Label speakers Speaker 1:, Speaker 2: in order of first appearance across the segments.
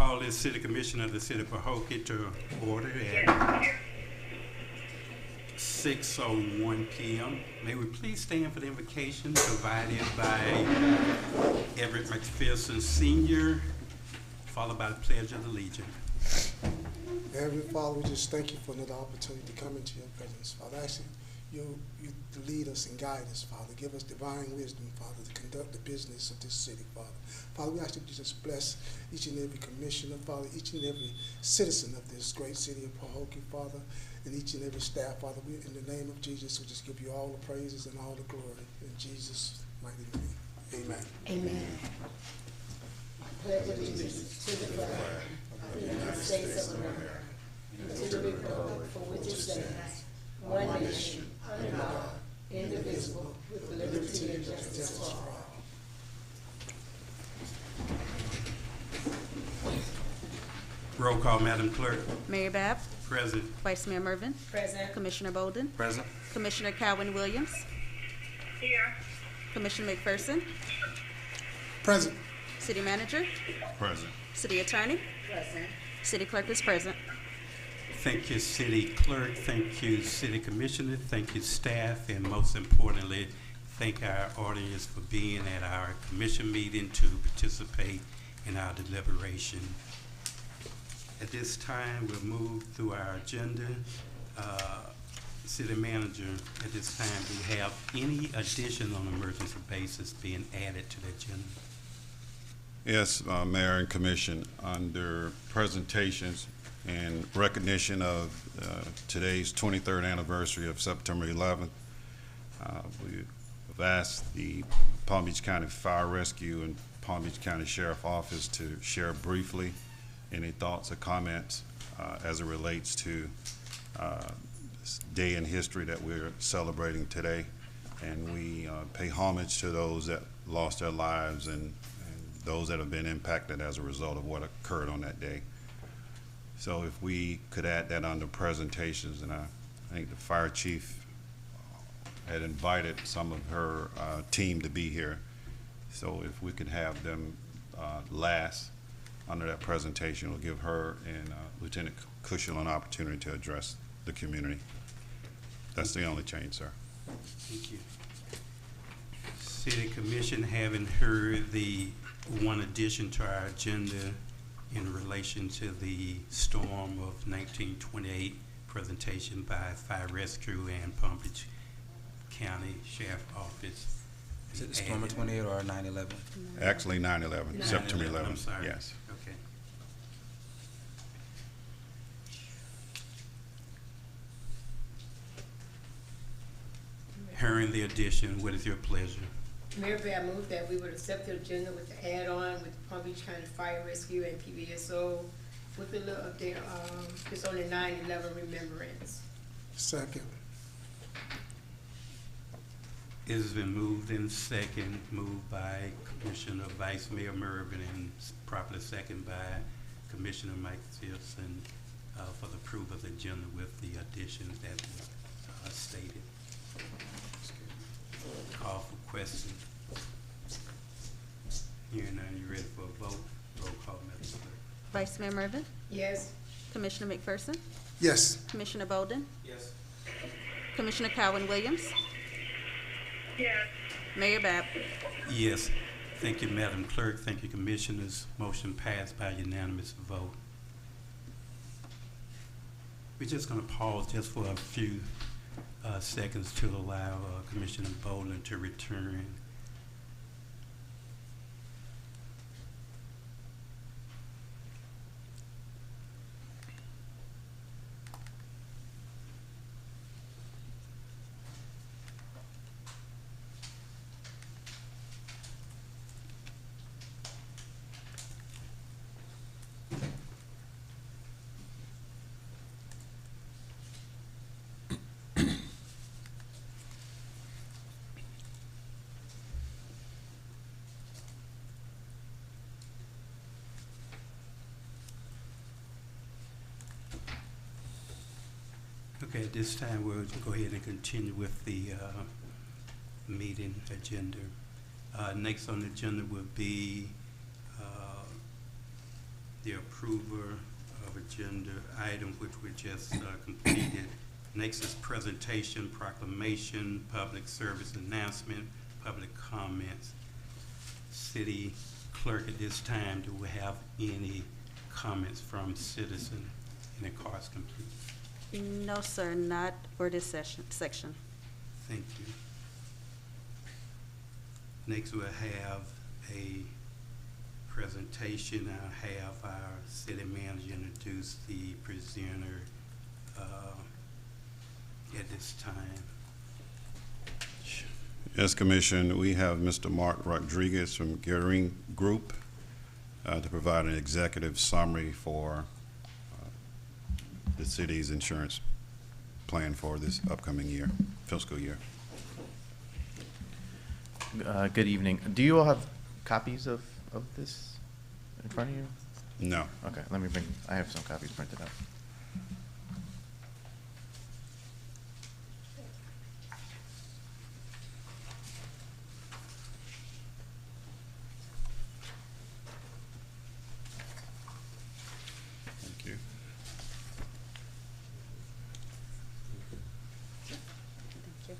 Speaker 1: call this City Commission of the City of Pahokee to order at 6:01 p.m. May we please stand for the invocation provided by Everett McPherson Sr., followed by the Pledge of Allegiance.
Speaker 2: Heavenly Father, we just thank you for another opportunity to come into your presence. Father, I ask you to lead us and guide us, Father. Give us divine wisdom, Father, to conduct the business of this city, Father. Father, we ask you to just bless each and every commissioner, Father, each and every citizen of this great city of Pahokee, Father, and each and every staff, Father. We, in the name of Jesus, we just give you all the praises and all the glory. In Jesus' mighty name, amen.
Speaker 3: Amen. Pledge allegiance to the flag of the United States of America and to the republic for which it stands, one nation, under God, indivisible, with liberty and justice for all.
Speaker 1: Roll call, Madam Clerk.
Speaker 4: Mayor Babb,
Speaker 1: Present.
Speaker 4: Vice Mayor Mervin,
Speaker 3: Present.
Speaker 4: Commissioner Bolden,
Speaker 1: Present.
Speaker 4: Commissioner Calvin Williams,
Speaker 5: Here.
Speaker 4: Commissioner McPherson,
Speaker 2: Present.
Speaker 4: City Manager,
Speaker 6: Present.
Speaker 4: City Attorney,
Speaker 3: Present.
Speaker 4: City Clerk is present.
Speaker 1: Thank you, City Clerk. Thank you, City Commissioner. Thank you, staff. And most importantly, thank our audience for being at our commission meeting to participate in our deliberation. At this time, we'll move through our agenda. City Manager, at this time, do you have any addition on an emergency basis being added to the agenda?
Speaker 6: Yes, Mayor and Commission, under presentations in recognition of today's 23rd anniversary of September 11th, we've asked the Palm Beach County Fire Rescue and Palm Beach County Sheriff Office to share briefly any thoughts or comments as it relates to this day in history that we're celebrating today. And we pay homage to those that lost their lives and those that have been impacted as a result of what occurred on that day. So if we could add that under presentations, and I think the fire chief had invited some of her team to be here. So if we could have them last under that presentation, will give her and Lieutenant Cushel an opportunity to address the community. That's the only change, sir.
Speaker 1: Thank you. City Commission, having heard the one addition to our agenda in relation to the storm of 1928 presentation by Fire Rescue and Palm Beach County Sheriff Office.
Speaker 7: Is it the storm of 28 or 9/11?
Speaker 6: Actually, 9/11, September 11th.
Speaker 1: I'm sorry.
Speaker 6: Yes.
Speaker 1: Okay. Hearing the addition, what is your pleasure?
Speaker 3: Mayor Bear, I move that we would accept the agenda with the add-on with the Palm Beach County Fire Rescue and PBSO with a little update, it's on the 9/11 remembrance.
Speaker 2: Second.
Speaker 1: It has been moved in second, moved by Commissioner Vice Mayor Mervin and properly second by Commissioner Mike Simpson for the approval of the agenda with the additions that were stated. Call for question. Hearing none, you ready for a vote? Roll call, Madam Clerk.
Speaker 4: Vice Mayor Mervin,
Speaker 3: Yes.
Speaker 4: Commissioner McPherson,
Speaker 2: Yes.
Speaker 4: Commissioner Bolden,
Speaker 1: Yes.
Speaker 4: Commissioner Calvin Williams,
Speaker 5: Yes.
Speaker 4: Mayor Babb.
Speaker 1: Yes. Thank you, Madam Clerk. Thank you, Commissioners. Motion passed by unanimous vote. We're just going to pause just for a few seconds to allow Commissioner Bolden to return. Okay, at this time, we'll go ahead and continue with the meeting agenda. Next on the agenda will be the approval of agenda item which we just completed. Next is presentation, proclamation, public service announcement, public comments. City Clerk, at this time, do we have any comments from citizens in the cards complete?
Speaker 4: No, sir, not for this section.
Speaker 1: Thank you. Next, we'll have a presentation. I'll have our city manager introduce the presenter at this time.
Speaker 6: Yes, Commissioner, we have Mr. Mark Rodriguez from Gehring Group to provide an executive summary for the city's insurance plan for this upcoming year, fiscal year.
Speaker 8: Good evening. Do you all have copies of this in front of you?
Speaker 6: No.
Speaker 8: Okay, let me bring, I have some copies printed out.
Speaker 6: Thank you.
Speaker 4: Thank you.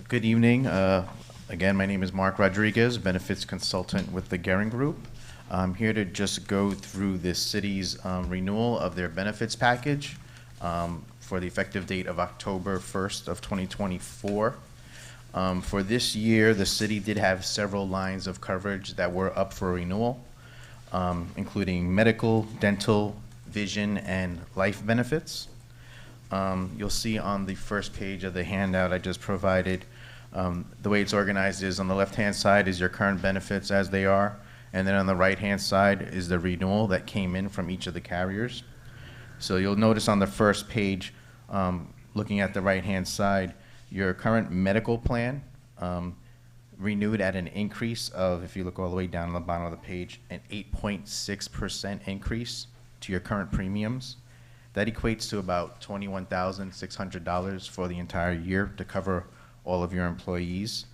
Speaker 8: Good evening. Again, my name is Mark Rodriguez, benefits consultant with the Gehring Group. I'm here to just go through the city's renewal of their benefits package for the effective date of October 1st of 2024. For this year, the city did have several lines of coverage that were up for renewal, including medical, dental, vision, and life benefits. You'll see on the first page of the handout I just provided, the way it's organized is on the left-hand side is your current benefits as they are, and then on the right-hand side is the renewal that came in from each of the carriers. So you'll notice on the first page, looking at the right-hand side, your current medical plan renewed at an increase of, if you look all the way down on the bottom of the page, an 8.6% increase to your current premiums. That equates to about $21,600 for the entire year to cover all of your employees.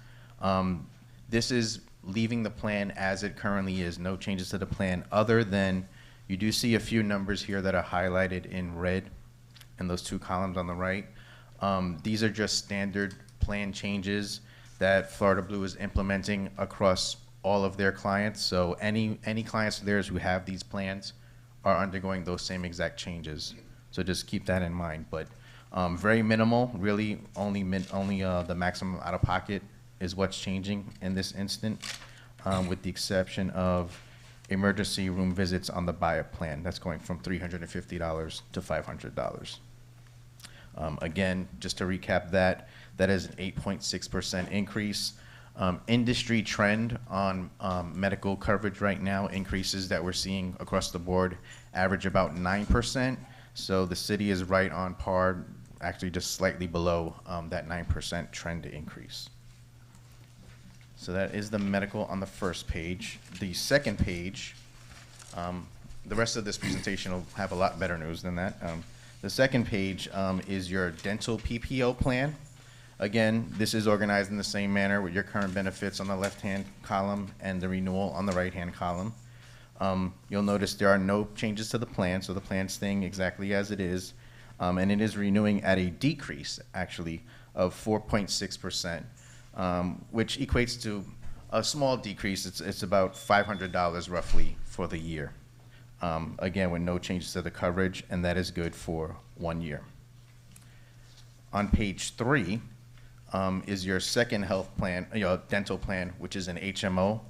Speaker 8: This is leaving the plan as it currently is, no changes to the plan, other than you do see a few numbers here that are highlighted in red in those two columns on the right. These are just standard plan changes that Florida Blue is implementing across all of their clients. So any clients of theirs who have these plans are undergoing those same exact changes. So just keep that in mind. But very minimal, really only the maximum out of pocket is what's changing in this instant, with the exception of emergency room visits on the buy-up plan. That's going from $350 to $500. Again, just to recap that is an 8.6% increase. Industry trend on medical coverage right now, increases that we're seeing across the board, average about 9%. So the city is right on par, actually just slightly below that 9% trend increase. So that is the medical on the first page. The second page, the rest of this presentation will have a lot better news than that. The second page is your dental PPO plan. Again, this is organized in the same manner with your current benefits on the left-hand column and the renewal on the right-hand column. You'll notice there are no changes to the plan, so the plan's staying exactly as it is. And it is renewing at a decrease, actually, of 4.6%, which equates to a small decrease. It's about $500 roughly for the year. Again, with no changes to the coverage, and that is good for 1 year. On page 3 is your second health plan, your dental plan, which is an HMO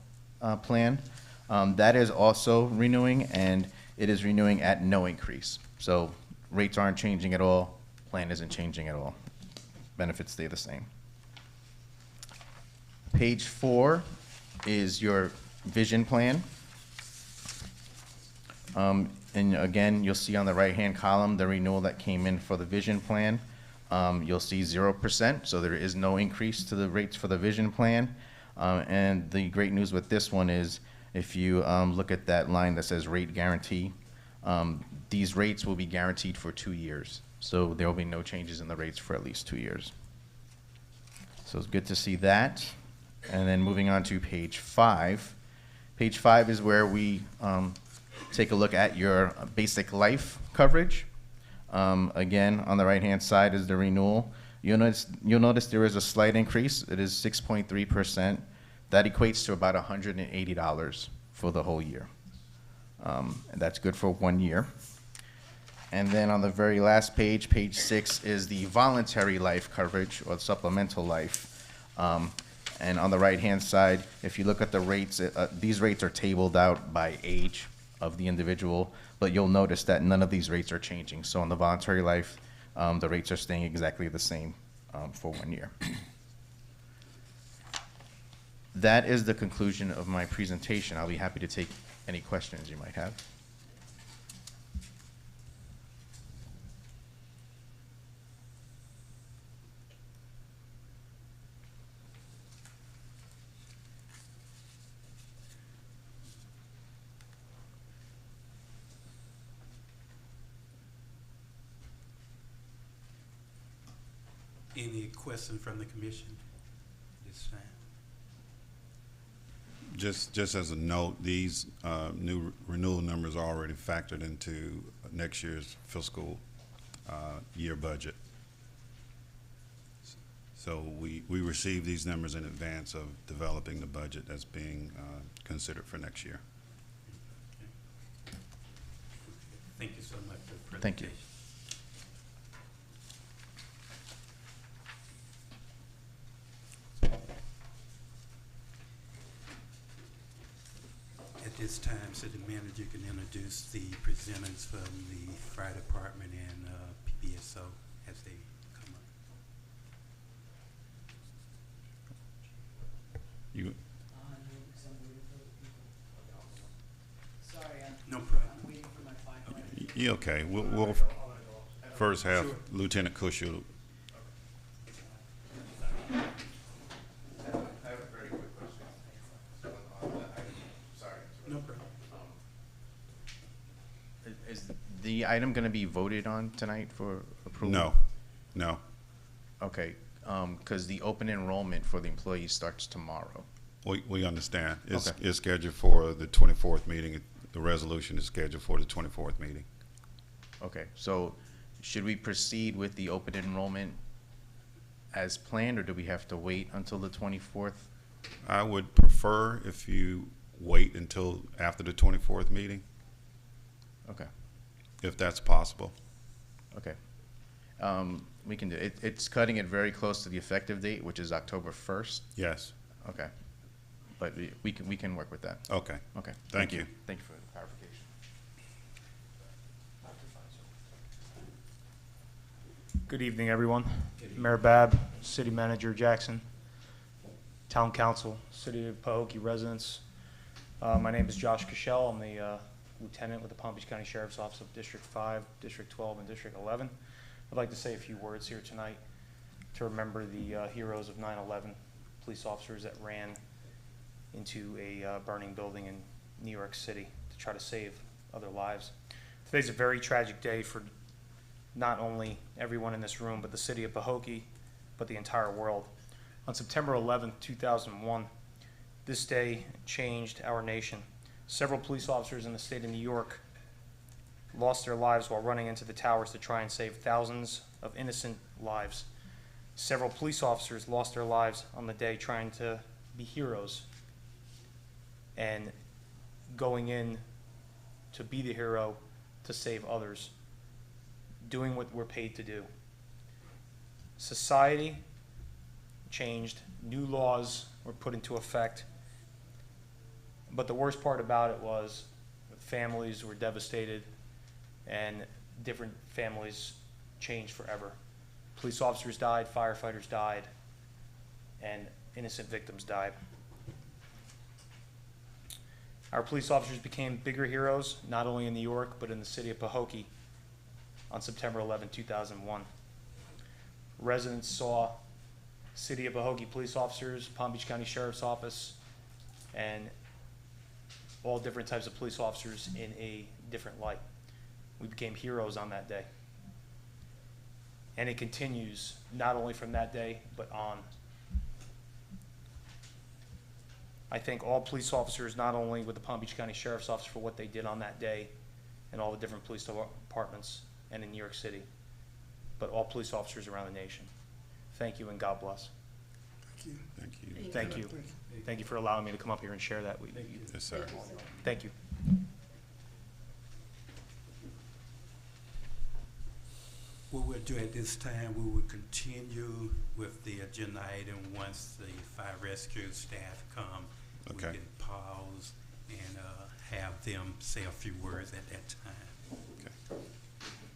Speaker 8: plan. That is also renewing, and it is renewing at no increase. So rates aren't changing at all, plan isn't changing at all. Benefits stay the same. Page 4 is your vision plan. And again, you'll see on the right-hand column the renewal that came in for the vision plan. You'll see 0%, so there is no increase to the rates for the vision plan. And the great news with this one is, if you look at that line that says rate guarantee, these rates will be guaranteed for 2 years. So there will be no changes in the rates for at least 2 years. So it's good to see that. And then moving on to page 5. Page 5 is where we take a look at your basic life coverage. Again, on the right-hand side is the renewal. You'll notice there is a slight increase. It is 6.3%. That equates to about $180 for the whole year. And that's good for 1 year. And then on the very last page, page 6, is the voluntary life coverage or supplemental life. And on the right-hand side, if you look at the rates, these rates are tabled out by age of the individual, but you'll notice that none of these rates are changing. So on the voluntary life, the rates are staying exactly the same for 1 year. That is the conclusion of my presentation. I'll be happy to take any questions you might have.
Speaker 1: Any question from the commission this time?
Speaker 6: Just as a note, these new renewal numbers are already factored into next year's fiscal year budget. So we receive these numbers in advance of developing the budget that's being considered for next year.
Speaker 1: Okay. Thank you so much for the presentation.
Speaker 8: Thank you.
Speaker 1: At this time, city manager can introduce the presenters from the fire department and PPSO as they come up.
Speaker 6: You,
Speaker 9: Sorry,
Speaker 1: No problem.
Speaker 9: I'm waiting for my final.
Speaker 6: you okay? We'll first have
Speaker 1: Sure.
Speaker 6: Lieutenant Cushel.
Speaker 1: No problem.
Speaker 8: Is the item going to be voted on tonight for approval?
Speaker 6: No.
Speaker 8: Okay, because the open enrollment for the employees starts tomorrow.
Speaker 6: We understand. It's
Speaker 8: Okay.
Speaker 6: scheduled for the 24th meeting. The resolution is scheduled for the 24th meeting.
Speaker 8: Okay, so should we proceed with the open enrollment as planned, or do we have to wait until the 24th?
Speaker 6: I would prefer if you wait until after the 24th meeting,
Speaker 8: Okay,
Speaker 6: if that's possible.
Speaker 8: okay. We can do it. It's cutting it very close to the effective date, which is October 1st.
Speaker 6: Yes.
Speaker 8: Okay, but we can work with that.
Speaker 6: Okay.
Speaker 8: Okay.
Speaker 6: Thank you.
Speaker 8: Thank you for the clarification.
Speaker 10: Good evening, everyone. Mayor Babb, City Manager Jackson, Town Council, City of Pahokee residents. My name is Josh Cashel. I'm the Lieutenant with the Palm Beach County Sheriff's Office of District 5, District 12, and District 11. I'd like to say a few words here tonight to remember the heroes of 9/11, police officers that ran into a burning building in New York City to try to save other lives. Today's a very tragic day for not only everyone in this room, but the city of Pahokee, but the entire world. On September 11th, 2001, this day changed our nation. Several police officers in the state of New York lost their lives while running into the towers to try and save thousands of innocent lives. Several police officers lost their lives on the day trying to be heroes and going in to be the hero to save others, doing what we're paid to do. Society changed, new laws were put into effect, but the worst part about it was families were devastated and different families changed forever. Police officers died, firefighters died, and innocent victims died. Our police officers became bigger heroes, not only in New York, but in the city of Pahokee on September 11, 2001. Residents saw City of Pahokee police officers, Palm Beach County Sheriff's Office, and all different types of police officers in a different light. We became heroes on that day. And it continues not only from that day, but on. I thank all police officers, not only with the Palm Beach County Sheriff's Office for what they did on that day and all the different police departments and in New York City, but all police officers around the nation. Thank you and God bless.
Speaker 2: Thank you.
Speaker 6: Thank you.
Speaker 10: Thank you. Thank you for allowing me to come up here and share that with you.
Speaker 6: Yes, sir.
Speaker 10: Thank you.
Speaker 1: What we'll do at this time, we will continue with the agenda item once the fire rescue staff come.
Speaker 6: Okay.
Speaker 1: We can pause and have them say a few words at that time.
Speaker 6: Okay.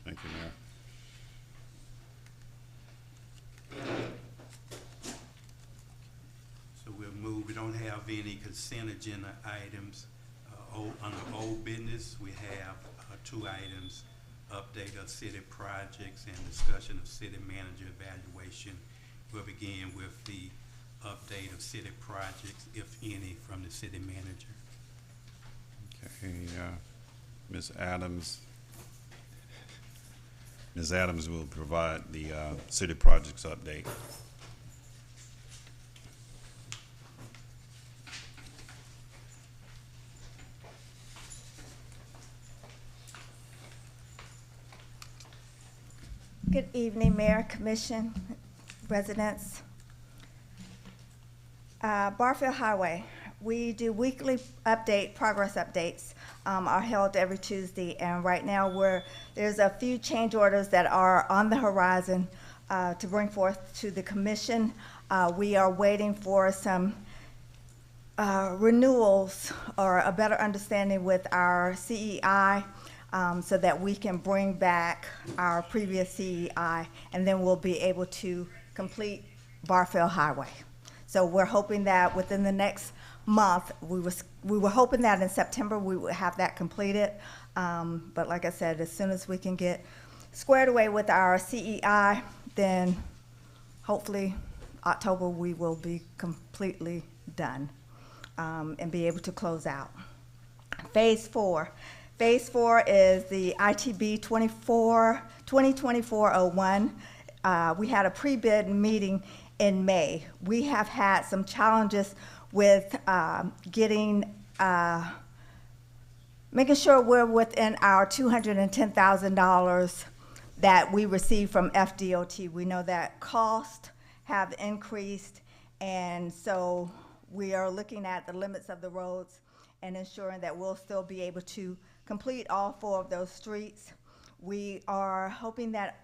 Speaker 6: Thank you, Mayor.
Speaker 1: So we'll move. We don't have any consent agenda items. Under old business, we have two items: update of city projects and discussion of city manager evaluation. We'll begin with the update of city projects, if any, from the city manager.
Speaker 6: Okay, Ms. Adams. Ms. Adams will provide the city projects update.
Speaker 3: Good evening, Mayor, Commission, residents. Barfield Highway, we do weekly progress updates, are held every Tuesday, and right now there's a few change orders that are on the horizon to bring forth to the Commission. We are waiting for some renewals or a better understanding with our CEI, so that we can bring back our previous CEI, and then we'll be able to complete Barfield Highway. So we're hoping that within the next month, we were hoping that in September we would have that completed. But like I said, as soon as we can get squared away with our CEI, then hopefully October we will be completely done and be able to close out. Phase 4. Phase 4 is the ITB 2024-01. We had a pre-bid meeting in May. We have had some challenges with making sure we're within our $210,000 that we receive from FDOT. We know that costs have increased, and so we are looking at the limits of the roads and ensuring that we'll still be able to complete all 4 of those streets. We are hoping that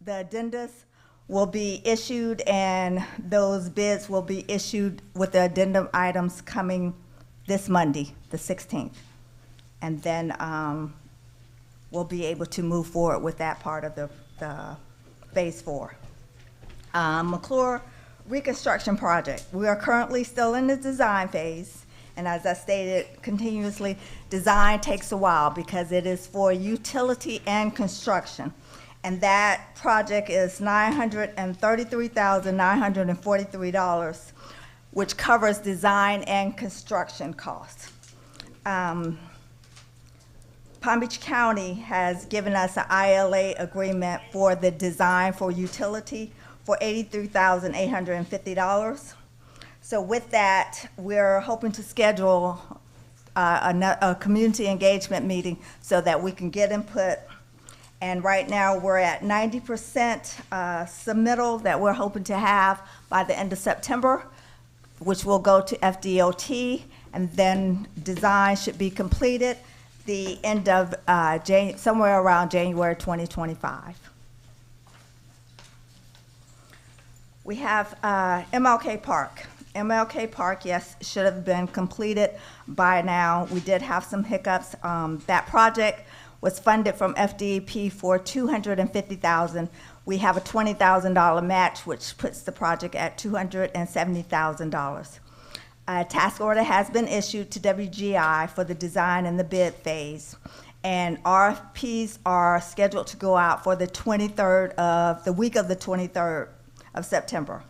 Speaker 3: the addendas will be issued and those bids will be issued with the addendum items coming this Monday, the 16th. And then we'll be able to move forward with that part of the Phase 4. McClure Reconstruction Project. We are currently still in the design phase. And as I stated continuously, design takes a while because it is for utility and construction. And that project is $933,943, which covers design and construction costs. Palm Beach County has given us an ILA agreement for the design for utility for $83,850. So with that, we're hoping to schedule a community engagement meeting so that we can get input. And right now, we're at 90% submittal that we're hoping to have by the end of September, which will go to FDOT, and then design should be completed the end of somewhere around January 2025. We have MLK Park. MLK Park, yes, should have been completed by now. We did have some hiccups. That project was funded from FDEP for $250,000. We have a $20,000 match, which puts the project at $270,000. A task order has been issued to WGI for the design and the bid phase, and RFPs are scheduled to go out for the week of the 23rd of September.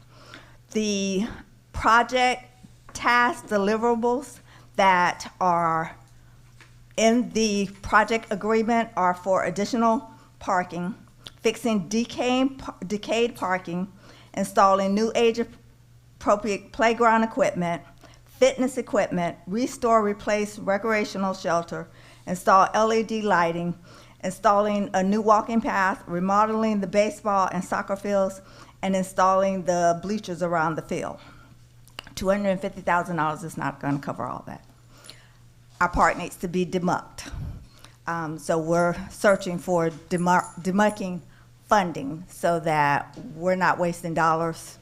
Speaker 3: The project task deliverables that are in the project agreement are for additional parking, fixing decayed parking, installing new age-appropriate playground equipment, fitness equipment, restore, replace recreational shelter, install LED lighting, installing a new walking path, remodeling the baseball and soccer fields, and installing the bleachers around the field. $250,000 is not going to cover all that. Our park needs to be demucked. So we're searching for demucking funding so that we're not wasting dollars.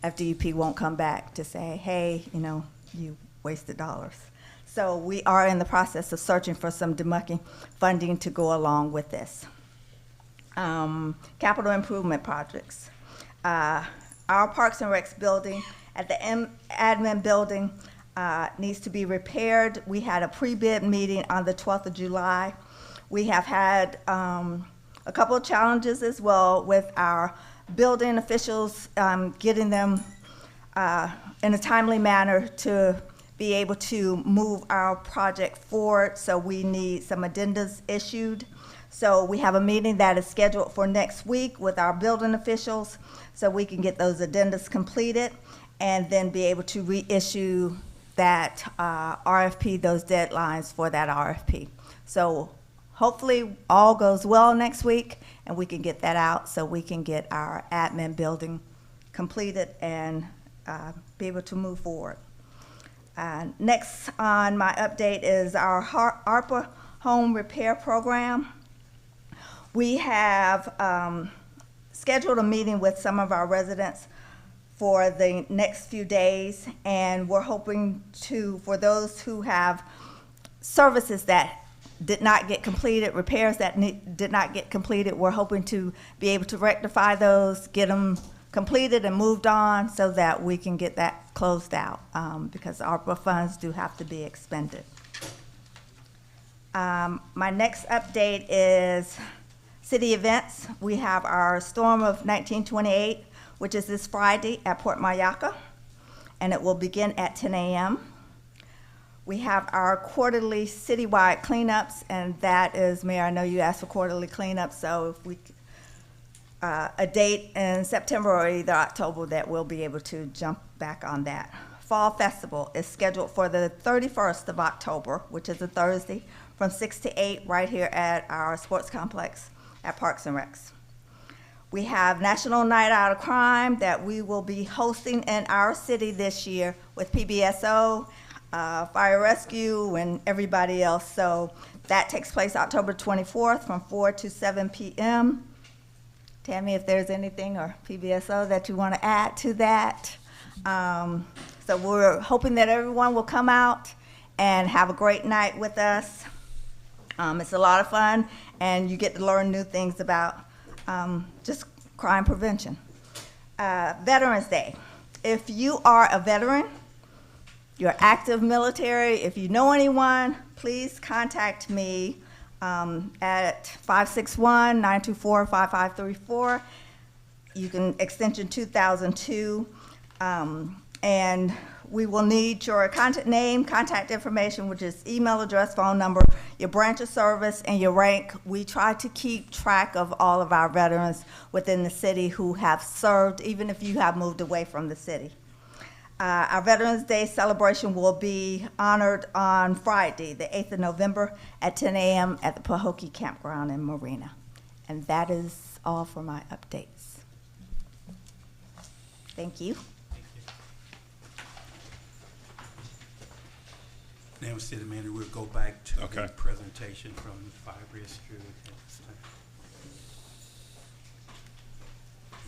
Speaker 3: FDUP won't come back to say, hey, you know, you wasted dollars. So we are in the process of searching for some demucking funding to go along with this. Capital improvement projects. Our Parks and Recs building at the admin building needs to be repaired. We had a pre-bid meeting on the 12th of July. We have had a couple of challenges as well with our building officials, getting them in a timely manner to be able to move our project forward. So we need some addendas issued. So we have a meeting that is scheduled for next week with our building officials so we can get those addendas completed and then be able to reissue that RFP, those deadlines for that RFP. So hopefully all goes well next week and we can get that out so we can get our admin building completed and be able to move forward. Next on my update is our ARPA home repair program. We have scheduled a meeting with some of our residents for the next few days, and we're hoping to, for those who have services that did not get completed, repairs that did not get completed, we're hoping to be able to rectify those, get them completed and moved on so that we can get that closed out because ARPA funds do have to be expended. My next update is city events. We have our Storm of 1928, which is this Friday at Port Mayaca, and it will begin at 10 a.m. We have our quarterly citywide cleanups, and that is, Mayor, I know you asked for quarterly cleanups, so if we a date in September or either October that we'll be able to jump back on that. Fall Festival is scheduled for the 31st of October, which is a Thursday, from 6 to 8 right here at our sports complex at Parks and Recs. We have National Night Out of Crime that we will be hosting in our city this year with PBSO, Fire Rescue, and everybody else. So that takes place October 24th from 4 to 7 p.m. Tammy, if there's anything, or PBSO, that you want to add to that. So we're hoping that everyone will come out and have a great night with us. It's a lot of fun, and you get to learn new things about just crime prevention. Veterans Day. If you are a veteran, you're active military, if you know anyone, please contact me at 561-924-5534. You can extension 2002. And we will need your contact name, contact information, which is email address, phone number, your branch of service, and your rank. We try to keep track of all of our veterans within the city who have served, even if you have moved away from the city. Our Veterans Day celebration will be honored on Friday, the 8th of November at 10 a.m. at the Pahokee Campground and Marina. And that is all for my updates. Thank you.
Speaker 1: Now, City Manager, we'll go back to
Speaker 6: Okay.
Speaker 1: the presentation from the fire rescue at this time.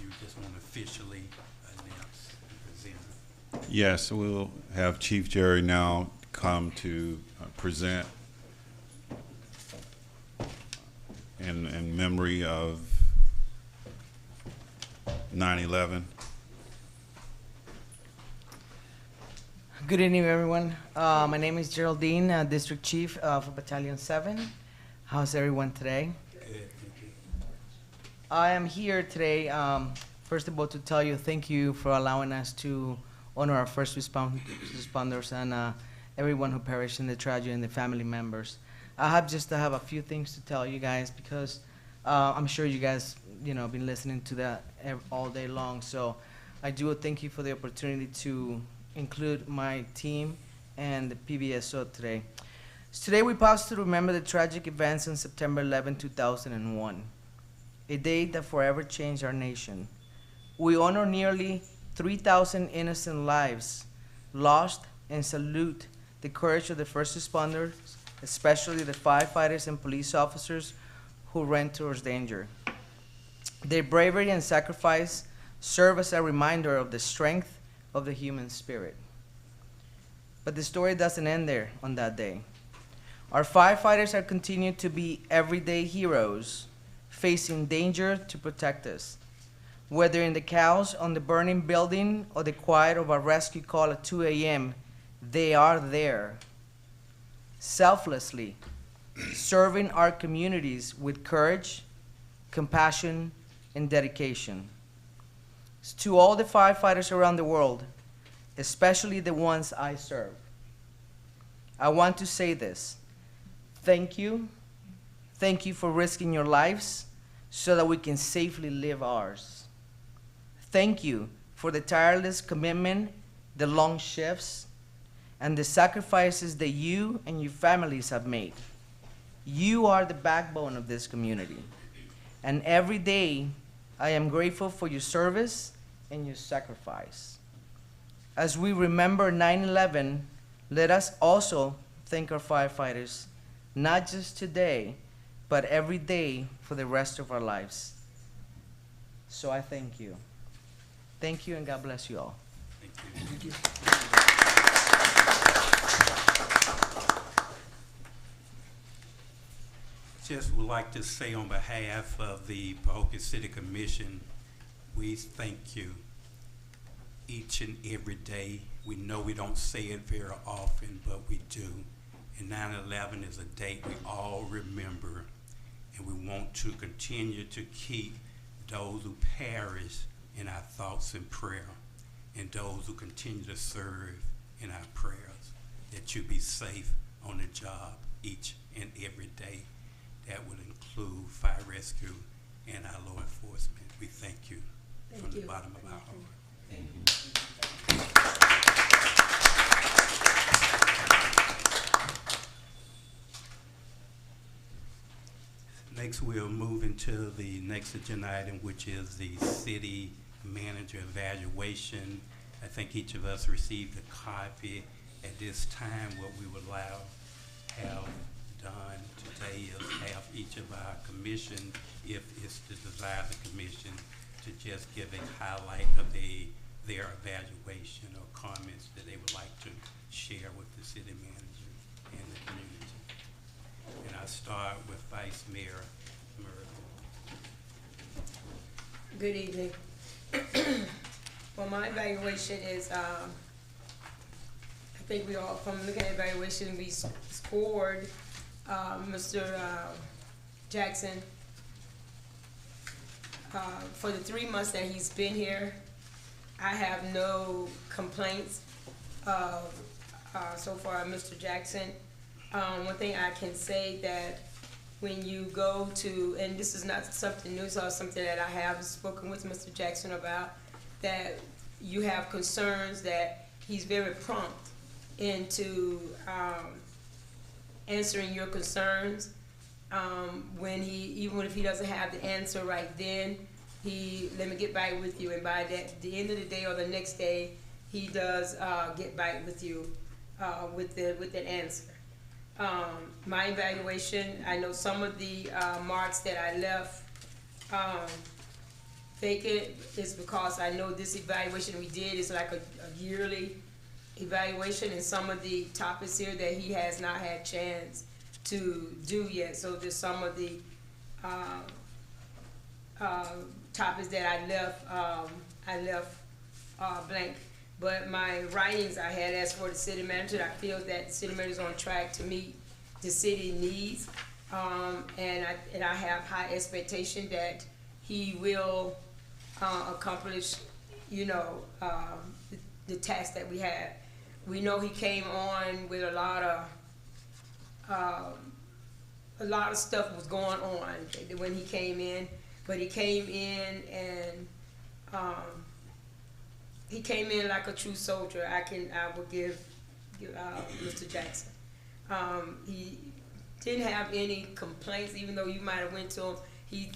Speaker 1: You just want to officially announce and present.
Speaker 6: Yes, we'll have Chief Jerry now come to present in memory of 9/11.
Speaker 9: Good evening, everyone. My name is Geraldine, District Chief for Battalion 7. How's everyone today?
Speaker 1: Good, thank you.
Speaker 9: I am here today, first of all, to tell you thank you for allowing us to honor our first responders and everyone who perished in the tragedy and the family members. I have a few things to tell you guys because I'm sure you guys, been listening to that all day long. So I do thank you for the opportunity to include my team and the PBSO today. Today we pause to remember the tragic events on September 11, 2001, a day that forever changed our nation. We honor nearly 3,000 innocent lives lost and salute the courage of the first responders, especially the firefighters and police officers who ran towards danger. Their bravery and sacrifice serve as a reminder of the strength of the human spirit. But the story doesn't end there on that day. Our firefighters are continued to be everyday heroes, facing danger to protect us. Whether in the chaos on the burning building or the quiet of a rescue call at 2 a.m., they are there, selflessly serving our communities with courage, compassion, and dedication. To all the firefighters around the world, especially the ones I serve, I want to say this. Thank you. Thank you for risking your lives so that we can safely live ours. Thank you for the tireless commitment, the long shifts, and the sacrifices that you and your families have made. You are the backbone of this community. And every day, I am grateful for your service and your sacrifice. As we remember 9/11, let us also thank our firefighters, not just today, but every day for the rest of our lives. So I thank you. Thank you, and God bless you all.
Speaker 1: Thank you. Just would like to say on behalf of the Pahokee City Commission, we thank you each and every day. We know we don't say it very often, but we do. And 9/11 is a date we all remember, and we want to continue to keep those who perish in our thoughts and prayer, and those who continue to serve in our prayers, that you be safe on the job each and every day. That would include fire rescue and our law enforcement. We thank you from the bottom of our heart.
Speaker 3: Thank you.
Speaker 1: Next, we'll move into the next agenda item, which is the city manager evaluation. I think each of us received a copy. At this time, what we would have done today is have each of our commission, if it's the desire of the commission, to just give a highlight of their evaluation or comments that they would like to share with the city manager and the community. And I'll start with Vice Mayor Murphy.
Speaker 3: Good evening. Well, my evaluation is, I think we all, from looking at evaluation, we scored Mr. Jackson for the 3 months that he's been here. I have no complaints so far, Mr. Jackson. One thing I can say that when you go to, and this is not something new, so something that I have spoken with Mr. Jackson about, that you have concerns that he's very prompt into answering your concerns. When even if he doesn't have the answer right then, let me get back with you, and by the end of the day or the next day, he does get back with you with an answer. My evaluation, I know some of the marks that I left vacant is because I know this evaluation we did is like a yearly evaluation, and some of the topics here that he has not had chance to do yet. So there's some of the topics that I left blank. But my writings I had asked for the city manager. I feel that the city manager is on track to meet the city needs, and I have high expectation that he will accomplish, the task that we have. We know he came on with a lot of stuff was going on when he came in, but he came in and he came in like a true soldier. I will give Mr. Jackson. He didn't have any complaints, even though you might have went to him.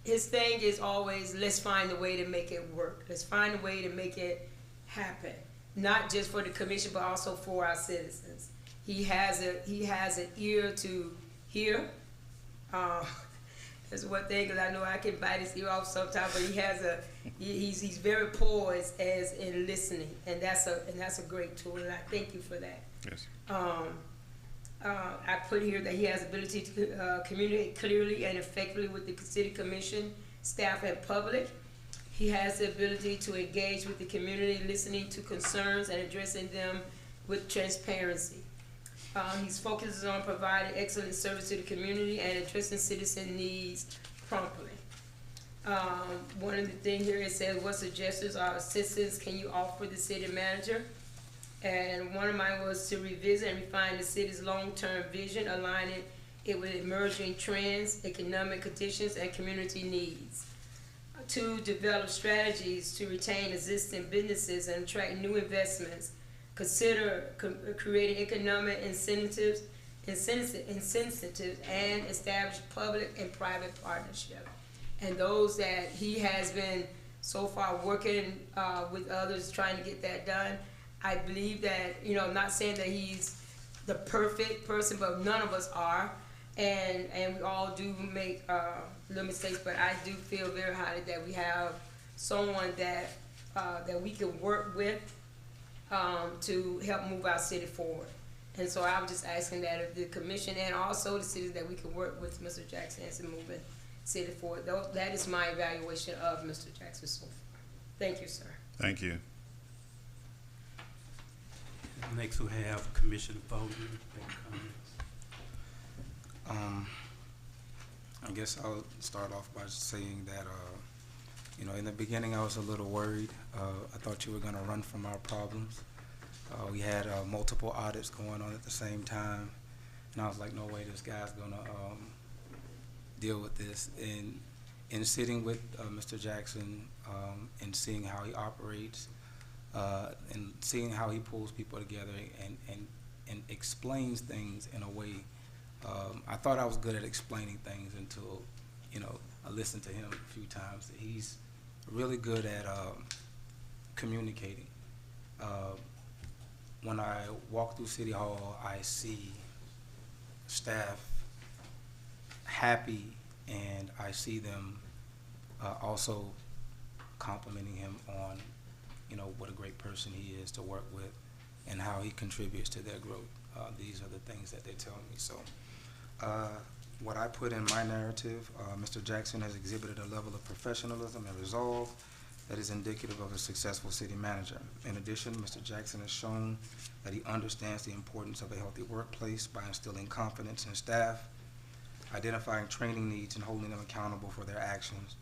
Speaker 3: His thing is always, let's find a way to make it work. Let's find a way to make it happen, not just for the commission, but also for our citizens. He has an ear to hear. That's one thing, because I know I can bite his ear off sometimes, but he's very poised as in listening, and that's a great tool, and I thank you for that.
Speaker 6: Yes.
Speaker 3: I put here that he has ability to communicate clearly and effectively with the city commission, staff, and public. He has the ability to engage with the community, listening to concerns and addressing them with transparency. He's focused on providing excellent service to the community and addressing citizen needs promptly. One of the things here, it says, what suggestions or assistance can you offer the city manager? And one of mine was to revisit and refine the city's long-term vision, aligning it with emerging trends, economic conditions, and community needs. To develop strategies to retain existing businesses and attract new investments. Consider creating economic incentives and establish public and private partnership. And those that he has been so far working with others trying to get that done. I believe that, I'm not saying that he's the perfect person, but none of us are. And we all do make little mistakes, but I do feel very highly that we have someone that we can work with to help move our city forward. And so I'm just asking that if the commission and also the cities that we can work with Mr. Jackson as a moving city forward. That is my evaluation of Mr. Jackson so far. Thank you, sir.
Speaker 6: Thank you.
Speaker 1: Next we have Commissioner Bowden.
Speaker 7: I guess I'll start off by saying that, in the beginning I was a little worried. I thought you were going to run from our problems. We had multiple audits going on at the same time, and I was like, no way, this guy's going to deal with this. And in sitting with Mr. Jackson and seeing how he operates, and seeing how he pulls people together and explains things in a way, I thought I was good at explaining things until, I listened to him a few times. He's really good at communicating. When I walk through City Hall, I see staff happy, and I see them also complimenting him on what a great person he is to work with and how he contributes to their growth. These are the things that they're telling me. So what I put in my narrative, Mr. Jackson has exhibited a level of professionalism and resolve that is indicative of a successful city manager. In addition, Mr. Jackson has shown that he understands the importance of a healthy workplace by instilling confidence in staff, identifying training needs, and holding them accountable for their actions.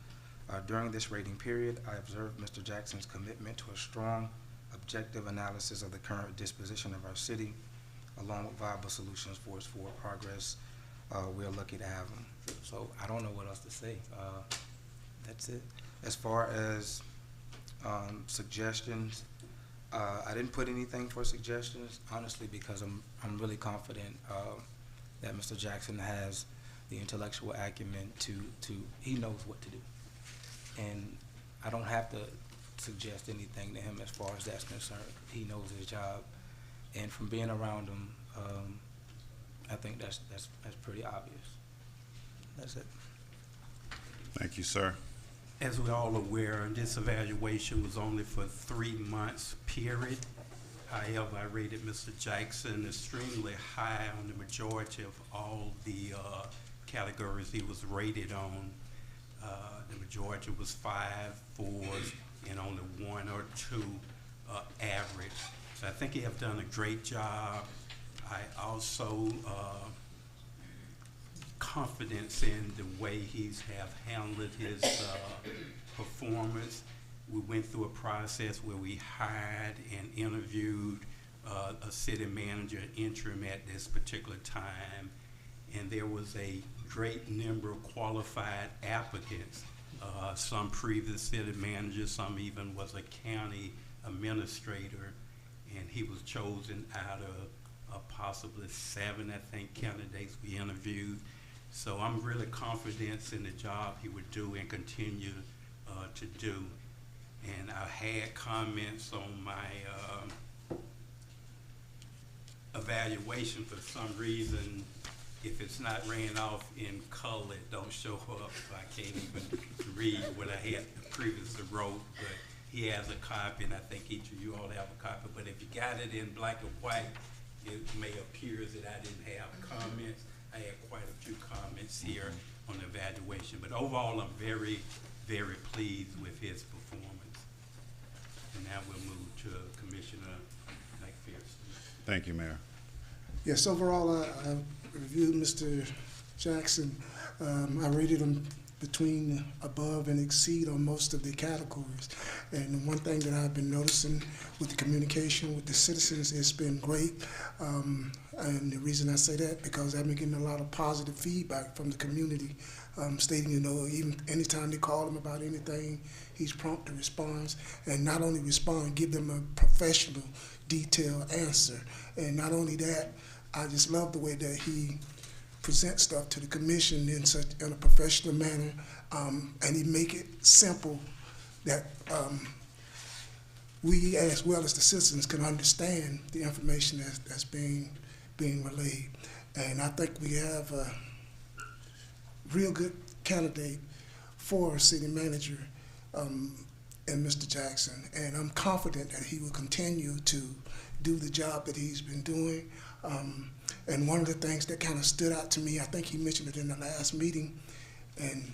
Speaker 7: During this rating period, I observed Mr. Jackson's commitment to a strong, objective analysis of the current disposition of our city, along with viable solutions for its forward progress. We're lucky to have him. So I don't know what else to say. That's it. As far as suggestions, I didn't put anything for suggestions, honestly, because I'm really confident that Mr. Jackson has the intellectual acumen to he knows what to do. And I don't have to suggest anything to him as far as that's concerned. He knows his job, and from being around him, I think that's pretty obvious. That's it.
Speaker 6: Thank you, sir.
Speaker 1: As we're all aware, this evaluation was only for 3 months period. However, I rated Mr. Jackson extremely high on the majority of all the categories he was rated on. The majority was 5, 4s, and only 1 or 2 average. So I think he have done a great job. I also confidence in the way he's have handled his performance. We went through a process where we hired and interviewed a city manager interim at this particular time, and there was a great number of qualified applicants. Some previous city managers, some even was a county administrator, and he was chosen out of possibly 7, I think, candidates we interviewed. So I'm really confident in the job he would do and continue to do. And I had comments on my evaluation. For some reason, if it's not ran off in color, it don't show up, so I can't even read what I had previously wrote. But he has a copy, and I think each of you all have a copy. But if you got it in black and white, it may appear that I didn't have comments. I had quite a few comments here on the evaluation. But overall, I'm very, very pleased with his performance. And now we'll move to Commissioner McPherson.
Speaker 6: Thank you, Mayor.
Speaker 2: Yes, overall, I reviewed Mr. Jackson. I rated him between above and exceed on most of the categories. And one thing that I've been noticing with the communication with the citizens, it's been great. And the reason I say that, because I've been getting a lot of positive feedback from the community, stating, you know, even anytime they call him about anything, he's prompt to respond. And not only respond, give them a professional, detailed answer. And not only that, I just love the way that he presents stuff to the commission in a professional manner, and he make it simple that we, as well as the citizens, can understand the information that's being relayed. And I think we have a real good candidate for city manager in Mr. Jackson, and I'm confident that he will continue to do the job that he's been doing. And one of the things that kind of stood out to me, I think he mentioned it in the last meeting, and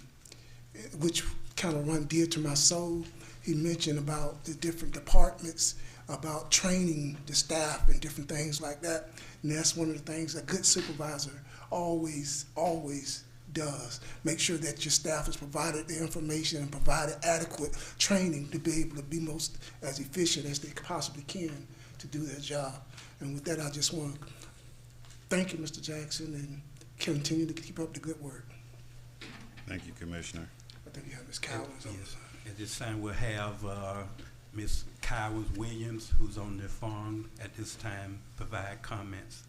Speaker 2: which kind of run dear to my soul. He mentioned about the different departments, about training the staff and different things like that. And that's one of the things a good supervisor always does. Make sure that your staff is provided the information and provided adequate training to be able to be most as efficient as they possibly can to do their job. And with that, I just want to thank you, Mr. Jackson, and continue to keep up the good work.
Speaker 6: Thank you, Commissioner.
Speaker 2: I think you have Ms. Cowers.
Speaker 1: Yes. At this time, we'll have Ms. Cowers Williams, who's on the phone at this time, provide comments.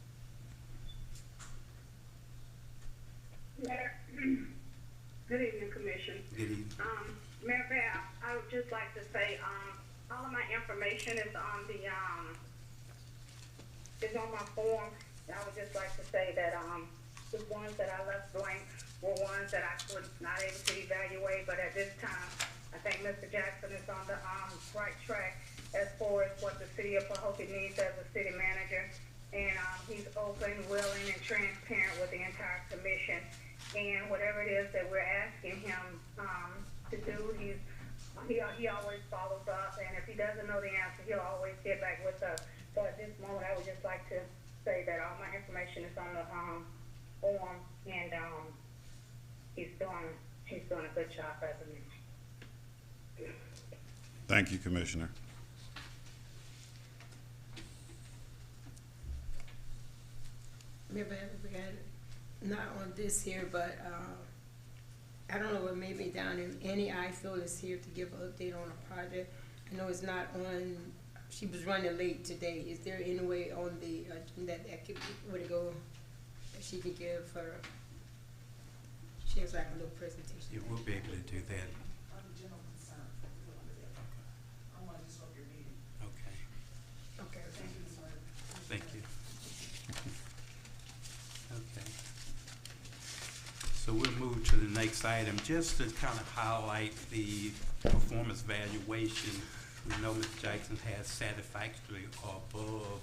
Speaker 5: Mayor, good evening, Commission.
Speaker 1: Good evening.
Speaker 5: Mayor Bab, I would just like to say, all of my information is on the is on my form. I would just like to say that the ones that I left blank were ones that I was not able to evaluate, but at this time, I think Mr. Jackson is on the right track as far as what the city of Pahokee needs as a city manager. And he's open, willing, and transparent with the entire commission. And whatever it is that we're asking him to do, he always follows up. And if he doesn't know the answer, he'll always get back with us. So at this moment, I would just like to say that all my information is on the form, and he's doing a good job as a manager.
Speaker 6: Thank you, Commissioner.
Speaker 3: Maybe we got not on this here, but I don't know, what maybe down in Annie Ifield is here to give an update on a project. I know it's not on. She was running late today. Is there any way on the agenda that could would it go that she could give her? She has like a little presentation.
Speaker 1: Yeah, we'll be able to do that. Okay.
Speaker 3: Okay.
Speaker 1: Thank you. Okay. So we'll move to the next item, just to kind of highlight the performance evaluation. We know Mr. Jackson has satisfactorily or above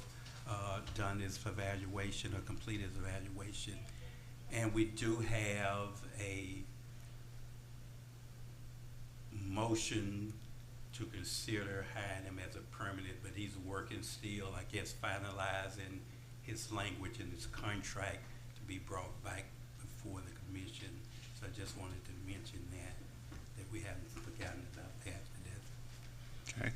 Speaker 1: done his evaluation or completed his evaluation. And we do have a motion to consider hiring him as a permanent, but he's working still, I guess, finalizing his language and his contract to be brought back before the commission. So I just wanted to mention that we haven't forgotten about that.
Speaker 6: Okay.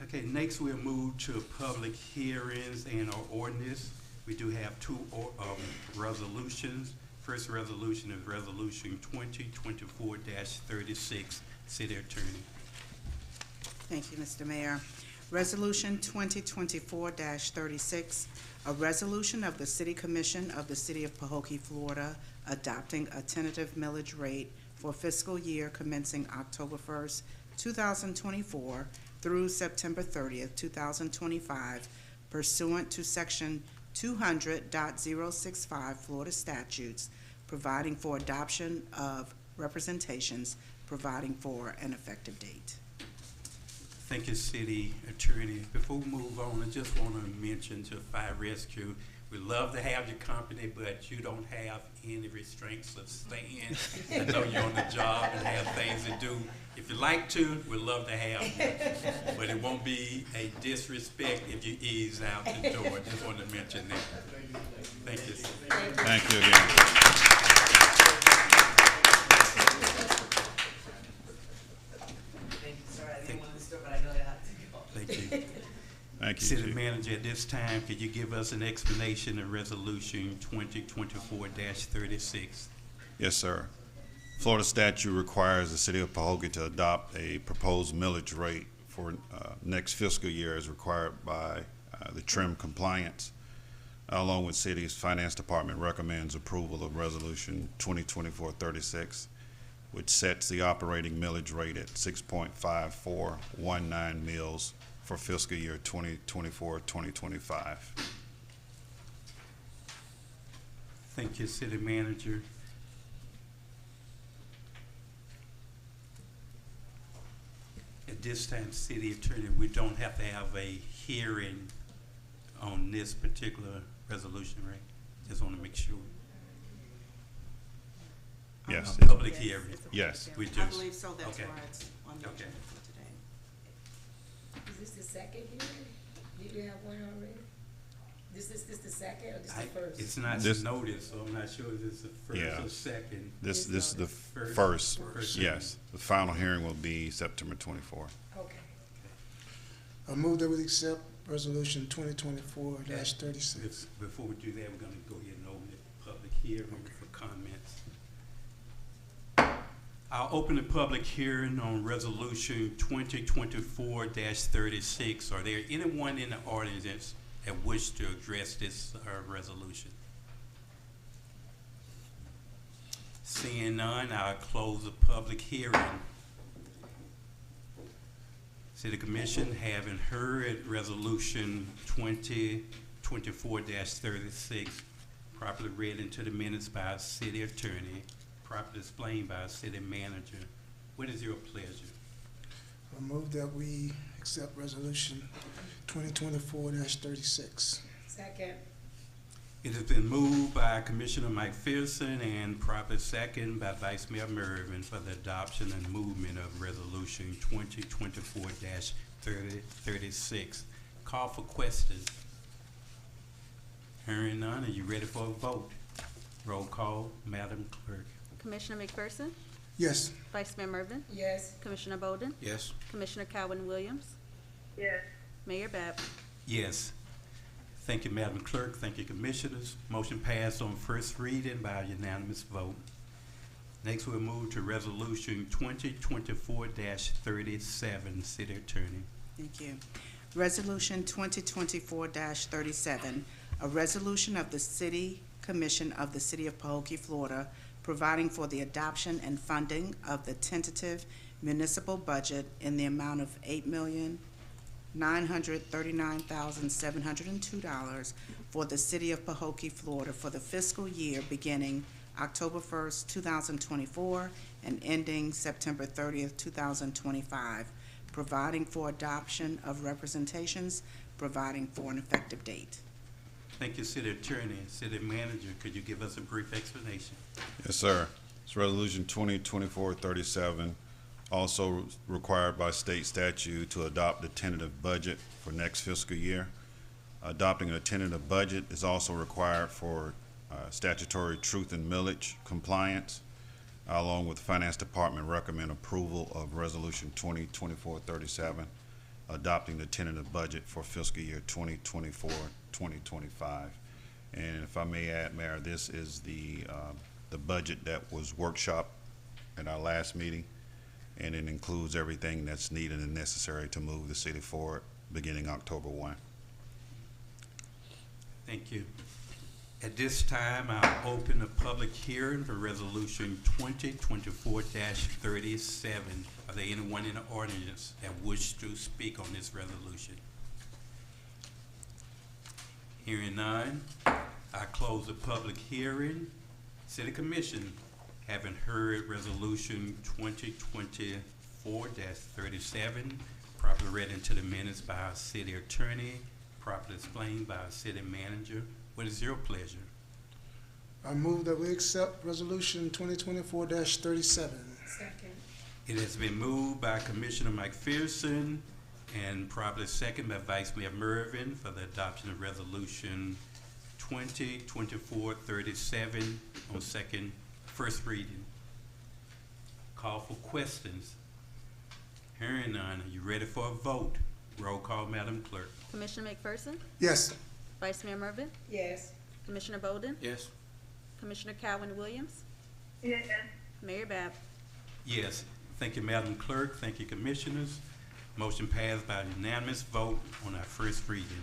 Speaker 1: Okay, next we'll move to public hearings and our ordinance. We do have two resolutions. First resolution is Resolution 2024-36, City Attorney.
Speaker 11: Thank you, Mr. Mayor. Resolution 2024-36, a resolution of the City Commission of the City of Pahokee, Florida, adopting a tentative millage rate for fiscal year commencing October 1st, 2024 through September 30th, 2025, pursuant to Section 200.065 Florida statutes, providing for adoption of representations, providing for an effective date.
Speaker 1: Thank you, City Attorney. Before we move on, I just want to mention to Fire Rescue, we love to have your company, but you don't have any restraints of staying. I know you're on the job and have things to do. If you like to, we'd love to have you. But it won't be a disrespect if you ease out the door. Just wanted to mention that. Thank you.
Speaker 6: Thank you again.
Speaker 9: Thank you, sorry, I didn't want to disturb, but I know I have to go.
Speaker 1: Thank you.
Speaker 6: Thank you,
Speaker 1: City
Speaker 6: Chief.
Speaker 1: Manager, at this time, could you give us an explanation of Resolution 2024-36?
Speaker 6: Yes, sir. Florida statute requires the City of Pahokee to adopt a proposed millage rate for next fiscal year as required by the TRIM compliance. Along with City's Finance Department recommends approval of Resolution 2024-36, which sets the operating millage rate at 6.5419 mills for fiscal year 2024-2025.
Speaker 1: Thank you, City Manager. At this time, City Attorney, we don't have to have a hearing on this particular resolution, right? Just want to make sure.
Speaker 6: Yes.
Speaker 1: A public hearing.
Speaker 6: Yes.
Speaker 1: We do.
Speaker 11: I believe so, that's
Speaker 1: Okay.
Speaker 11: why it's on the
Speaker 1: Okay.
Speaker 11: agenda for today.
Speaker 3: Is this the second hearing? Did you have one already? This the second or this the first?
Speaker 1: It's not
Speaker 6: This-
Speaker 1: noticed, so I'm not sure if it's the first
Speaker 6: Yeah.
Speaker 1: or second.
Speaker 6: This is the
Speaker 1: First.
Speaker 6: first, yes. The final hearing will be September 24th.
Speaker 3: Okay.
Speaker 2: I move that we accept Resolution 2024-36.
Speaker 1: Before we do that, we're gonna go ahead and open the public hearing for comments. I'll open the public hearing on Resolution 2024-36. Are there anyone in the audience that wish to address this resolution? Seeing none, I'll close the public hearing. City Commission, having heard Resolution 2024-36, properly read into the minutes by our City Attorney, properly explained by our City Manager, what is your pleasure?
Speaker 2: I move that we accept Resolution 2024-36.
Speaker 3: Second.
Speaker 1: It has been moved by Commissioner McPherson and properly second by Vice Mayor Mervin for the adoption and movement of Resolution 2024-36. Call for questions. Hearing none, are you ready for a vote? Roll call, Madam Clerk.
Speaker 4: Commissioner McPherson,
Speaker 2: Yes.
Speaker 4: Vice Mayor Mervin,
Speaker 3: Yes.
Speaker 4: Commissioner Bowden,
Speaker 7: Yes.
Speaker 4: Commissioner Calvin Williams,
Speaker 5: Yes.
Speaker 4: Mayor Bab.
Speaker 1: Yes. Thank you, Madam Clerk. Thank you, Commissioners. Motion passed on first reading by unanimous vote. Next, we'll move to Resolution 2024-37, City Attorney.
Speaker 11: Thank you. Resolution 2024-37, a resolution of the City Commission of the City of Pahokee, Florida, providing for the adoption and funding of the tentative municipal budget in the amount of $8,939,702 for the City of Pahokee, Florida for the fiscal year beginning October 1st, 2024 and ending September 30th, 2025, providing for adoption of representations, providing for an effective date.
Speaker 1: Thank you, City Attorney. City Manager, could you give us a brief explanation?
Speaker 6: Yes, sir. It's Resolution 2024-37, also required by state statute to adopt the tentative budget for next fiscal year. Adopting a tentative budget is also required for statutory truth and millage compliance. Along with the Finance Department, recommend approval of Resolution 2024-37, adopting the tentative budget for fiscal year 2024-2025. And if I may add, Mayor, this is the budget that was workshopped at our last meeting, and it includes everything that's needed and necessary to move the city forward beginning October 1.
Speaker 1: Thank you. At this time, I'll open a public hearing for Resolution 2024-37. Are there anyone in the audience that wish to speak on this resolution? Hearing none, I close the public hearing. City Commission, having heard Resolution 2024-37, properly read into the minutes by our city attorney, properly explained by our city manager. What is your pleasure?
Speaker 2: I move that we accept Resolution 2024-37.
Speaker 3: Second.
Speaker 1: It has been moved by Commissioner McPherson and properly second by Vice Mayor Mervin for the adoption of Resolution 2024-37 on first reading. Call for questions. Hearing none, are you ready for a vote? Roll call, Madam Clerk.
Speaker 4: Commissioner McPherson,
Speaker 2: Yes.
Speaker 4: Vice Mayor Mervin,
Speaker 3: Yes.
Speaker 4: Commissioner Bolden,
Speaker 7: Yes.
Speaker 4: Commissioner Calvin Williams,
Speaker 5: Yes.
Speaker 4: Mayor Bab.
Speaker 1: Yes. Thank you, Madam Clerk. Thank you, Commissioners. Motion passed by unanimous vote on our first reading.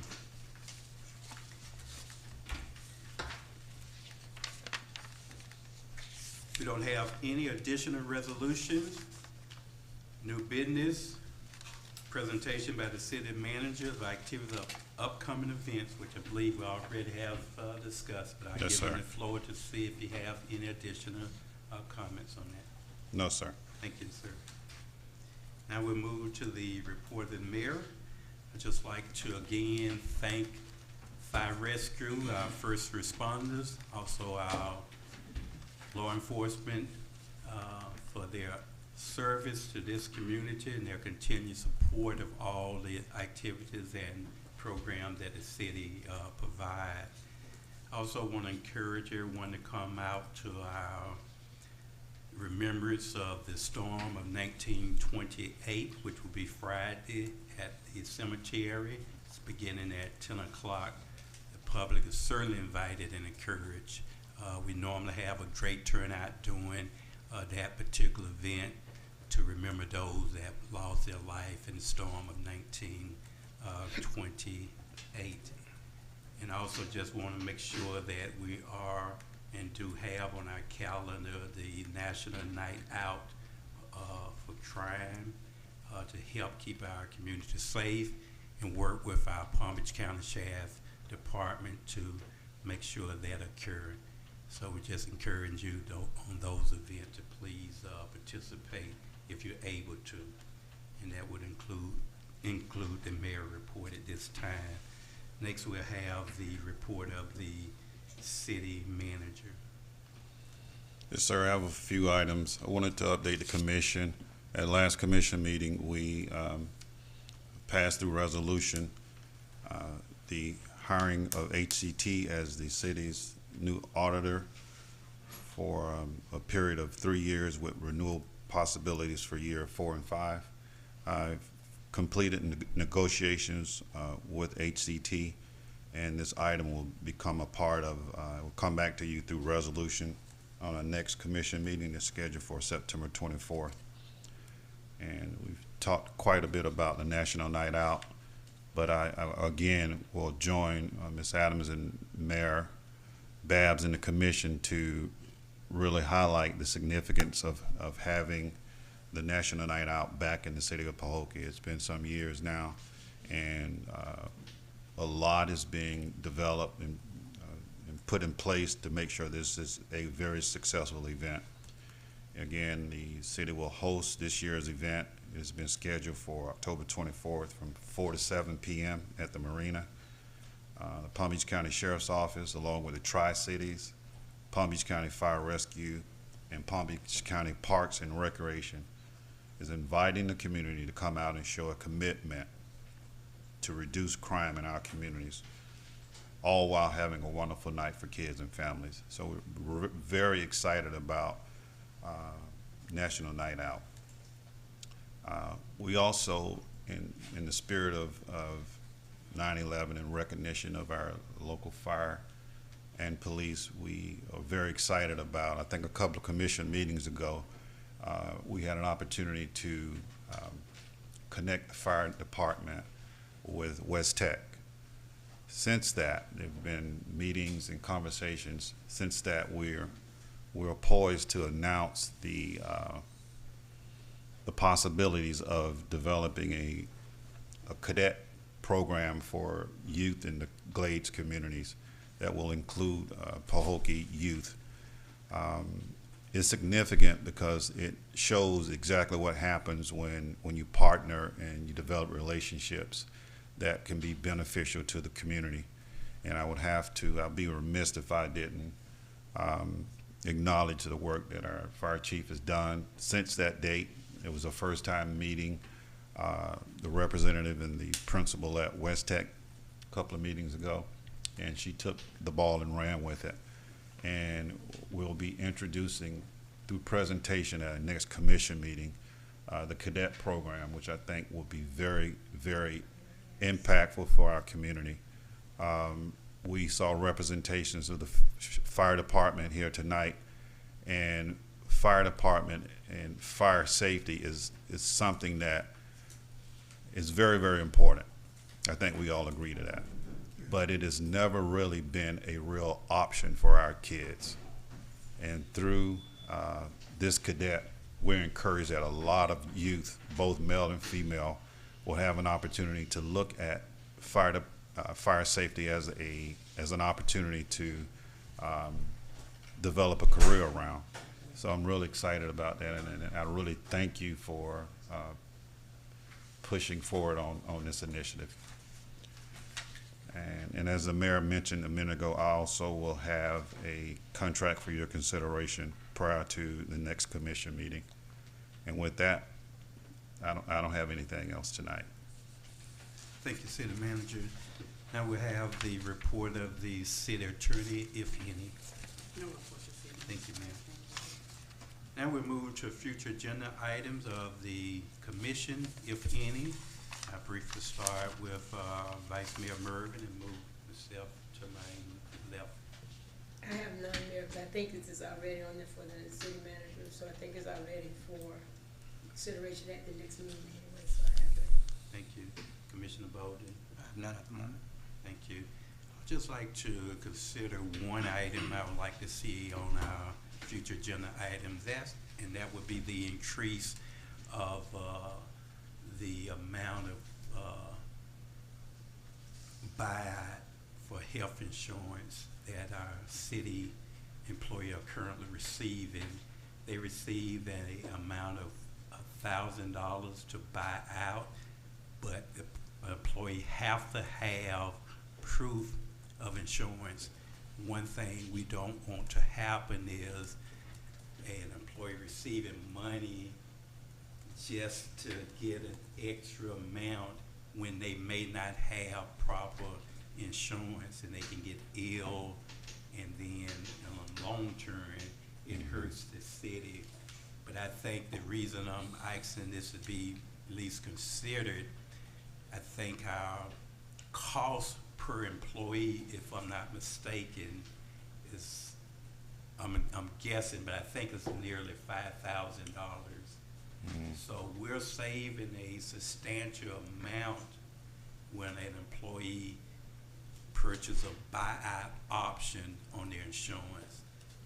Speaker 1: We don't have any additional resolutions. New business, presentation by the city manager of activities of upcoming events, which I believe we already have discussed, but I
Speaker 6: Yes,
Speaker 1: give you
Speaker 6: sir.
Speaker 1: the floor to see if you have any additional comments on that.
Speaker 6: No, sir.
Speaker 1: Thank you, sir. Now we'll move to the report of the mayor. I'd just like to again thank Fire Rescue, our first responders, also our law enforcement for their service to this community and their continued support of all the activities and programs that the city provides. I also want to encourage everyone to come out to our remembrance of the storm of 1928, which will be Friday at the cemetery. It's beginning at 10 o'clock. The public is certainly invited and encouraged. We normally have a great turnout during that particular event to remember those that lost their life in the storm of 1928. And I also just want to make sure that we are and do have on our calendar the National Night Out for crime to help keep our community safe and work with our Palm Beach County Sheriff's Department to make sure that occurs. So we just encourage you on those events to please participate if you're able to, and that would include the mayor report at this time. Next, we'll have the report of the city manager.
Speaker 6: Yes, sir. I have a few items. I wanted to update the commission. At last commission meeting, we passed through resolution the hiring of HCT as the city's new auditor for a period of 3 years with renewal possibilities for year 4 and 5. I've completed negotiations with HCT, and this item will become a part of, will come back to you through resolution on our next commission meeting that's scheduled for September 24th. And we've talked quite a bit about the National Night Out, but I again will join Ms. Adams and Mayor Babs and the commission to really highlight the significance of having the National Night Out back in the city of Pahokee. It's been some years now, and a lot is being developed and put in place to make sure this is a very successful event. Again, the city will host this year's event. It's been scheduled for October 24th from 4 to 7 p.m. at the Marina. The Palm Beach County Sheriff's Office, along with the Tri-Cities, Palm Beach County Fire Rescue, and Palm Beach County Parks and Recreation, is inviting the community to come out and show a commitment to reduce crime in our communities, all while having a wonderful night for kids and families. So we're very excited about National Night Out. We also, in the spirit of 9/11 and recognition of our local fire and police, we are very excited about, I think a couple of commission meetings ago, we had an opportunity to connect the fire department with West Tech. Since that, there have been meetings and conversations. Since that, we're poised to announce the possibilities of developing a cadet program for youth in the Glades communities that will include Pahokee youth. It's significant because it shows exactly what happens when you partner and you develop relationships that can be beneficial to the community. And I'd be remiss if I didn't acknowledge the work that our fire chief has done since that date. It was a first time meeting the representative and the principal at West Tech a couple of meetings ago, and she took the ball and ran with it. And we'll be introducing through presentation at our next commission meeting the cadet program, which I think will be very, very impactful for our community. We saw representations of the fire department here tonight, and fire department and fire safety is something that is very, very important. I think we all agree to that. But it has never really been a real option for our kids. And through this cadet, we're encouraged that a lot of youth, both male and female, will have an opportunity to look at fire safety as an opportunity to develop a career around. So I'm really excited about that, and I really thank you for pushing forward on this initiative. And as the mayor mentioned a minute ago, I also will have a contract for your consideration prior to the next commission meeting. And with that, I don't have anything else tonight.
Speaker 1: Thank you, City Manager. Now we have the report of the city attorney, if any. Thank you, ma'am. Now we move to future agenda items of the commission, if any. I briefly start with Vice Mayor Mervin and move myself to my left.
Speaker 3: I have none, Mayor, but I think this is already on there for the city manager, so I think it's already for consideration at the next meeting anyway, so I have it.
Speaker 1: Thank you. Commissioner Bolden.
Speaker 7: I have none at the moment.
Speaker 1: Thank you. I'd just like to consider one item I would like to see on our future agenda items, and that would be the increase of the amount of buyout for health insurance that our city employees are currently receiving. They receive an amount of $1,000 to buy out, but the employee have to have proof of insurance. One thing we don't want to happen is an employee receiving money just to get an extra amount when they may not have proper insurance and they can get ill, and then in the long term it hurts the city. But I think the reason I'm asking this to be at least considered, I think our cost per employee, if I'm not mistaken, is, I'm guessing, but I think it's nearly $5,000. So we're saving a substantial amount when an employee purchases a buyout option on their insurance.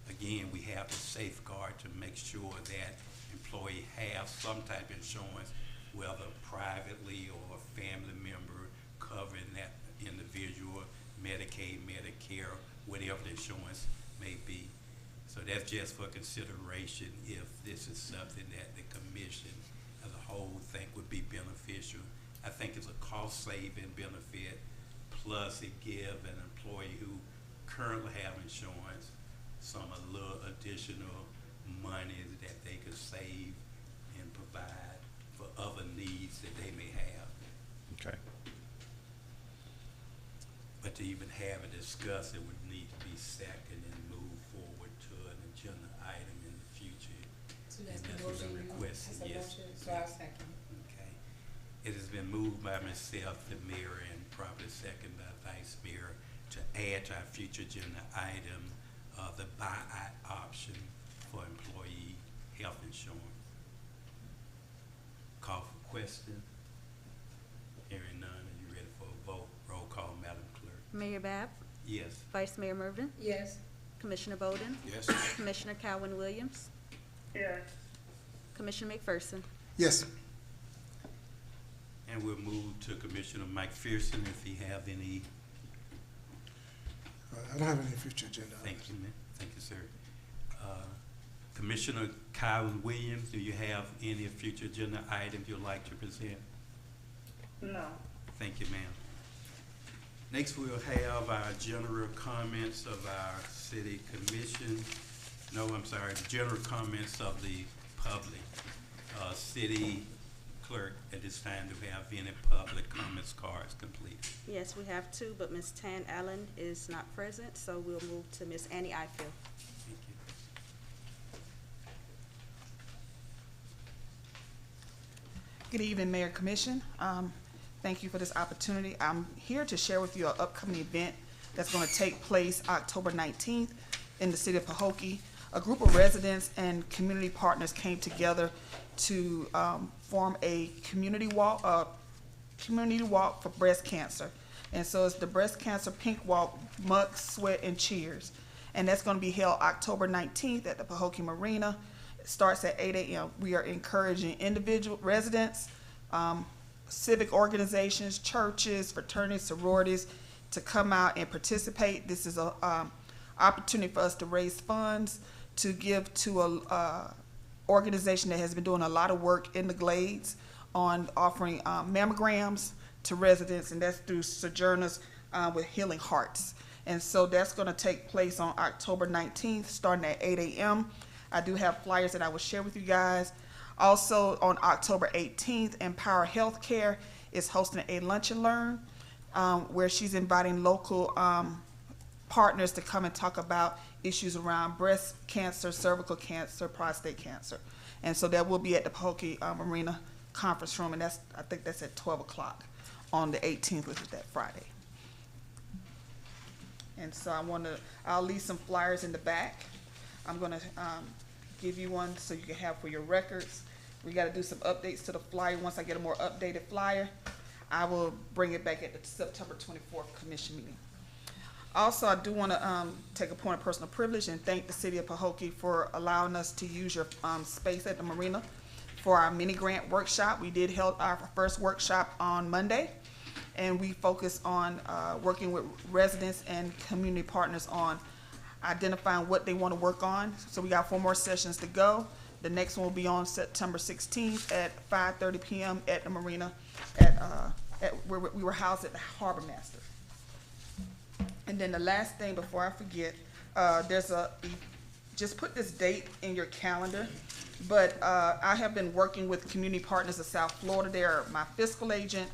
Speaker 1: Again, we have the safeguard to make sure that employee have some type of insurance, whether privately or a family member covering that individual, Medicaid, Medicare, whatever the insurance may be. So that's just for consideration if this is something that the commission as a whole think would be beneficial. I think it's a cost-saving benefit, plus it gives an employee who currently have insurance some a little additional money that they could save and provide for other needs that they may have.
Speaker 6: Okay.
Speaker 1: But to even have it discussed, it would need to be second and move forward to an agenda item in the future.
Speaker 3: So that's
Speaker 1: And
Speaker 3: the
Speaker 1: what's
Speaker 3: motion
Speaker 1: been
Speaker 3: you,
Speaker 1: requested.
Speaker 3: that's a
Speaker 1: Yes.
Speaker 3: motion, so I'll second.
Speaker 1: Okay. It has been moved by myself, the mayor, and probably second by vice mayor to add to our future agenda item the buyout option for employee health insurance. Call for question. Hearing none, are you ready for
Speaker 4: Mayor Bab,
Speaker 1: Yes.
Speaker 4: Vice Mayor Mervin,
Speaker 3: Yes.
Speaker 4: Commissioner Bolden,
Speaker 7: Yes.
Speaker 4: Commissioner Calvin Williams,
Speaker 5: Yes.
Speaker 4: Commissioner McPherson.
Speaker 2: Yes.
Speaker 1: And we'll move to Commissioner McPherson if he have any.
Speaker 2: I don't have any future agenda.
Speaker 1: Thank you, man. Thank you, sir. Commissioner Calvin Williams, do you have any future agenda items you'd like to present?
Speaker 5: No.
Speaker 1: Thank you, ma'am. Next, we'll have our general comments of our city commission. No, I'm sorry, the general comments of the public. City clerk, at this time, do we have any public comments cards complete?
Speaker 4: Yes, we have two, but Ms. Tan Allen is not present, so we'll move to Ms. Annie Ifield.
Speaker 1: Thank you.
Speaker 12: Good evening, Mayor Commission. Thank you for this opportunity. I'm here to share with you an upcoming event that's going to take place October 19th in the city of Pahokee. A group of residents and community partners came together to form a community walk for breast cancer. And so it's the Breast Cancer Pink Walk, Mug, Sweat, and Cheers. And that's going to be held October 19th at the Pahokee Marina. It starts at 8 a.m. We are encouraging individual residents, civic organizations, churches, fraternities, sororities to come out and participate. This is an opportunity for us to raise funds to give to a organization that has been doing a lot of work in the Glades on offering mammograms to residents, and that's through Sojourners with Healing Hearts. And so that's going to take place on October 19th, starting at 8 a.m. I do have flyers that I will share with you guys. Also on October 18th, Empower Healthcare is hosting a lunch and learn where she's inviting local partners to come and talk about issues around breast cancer, cervical cancer, prostate cancer. And so that will be at the Pahokee Marina Conference Room, and I think that's at 12 o'clock on the 18th, which is that Friday. And so I'll leave some flyers in the back. I'm gonna give you one so you can have for your records. We gotta do some updates to the flyer. Once I get a more updated flyer, I will bring it back at the September 24th commission meeting. Also, I do wanna take a point of personal privilege and thank the city of Pahokee for allowing us to use your space at the marina for our mini grant workshop. We did held our first workshop on Monday, and we focused on working with residents and community partners on identifying what they want to work on. So we got 4 more sessions to go. The next one will be on September 16th at 5:30 p.m. at the marina where we were housed at the Harbor Master. And then the last thing before I forget, just put this date in your calendar, but I have been working with community partners of South Florida. They're my fiscal agent,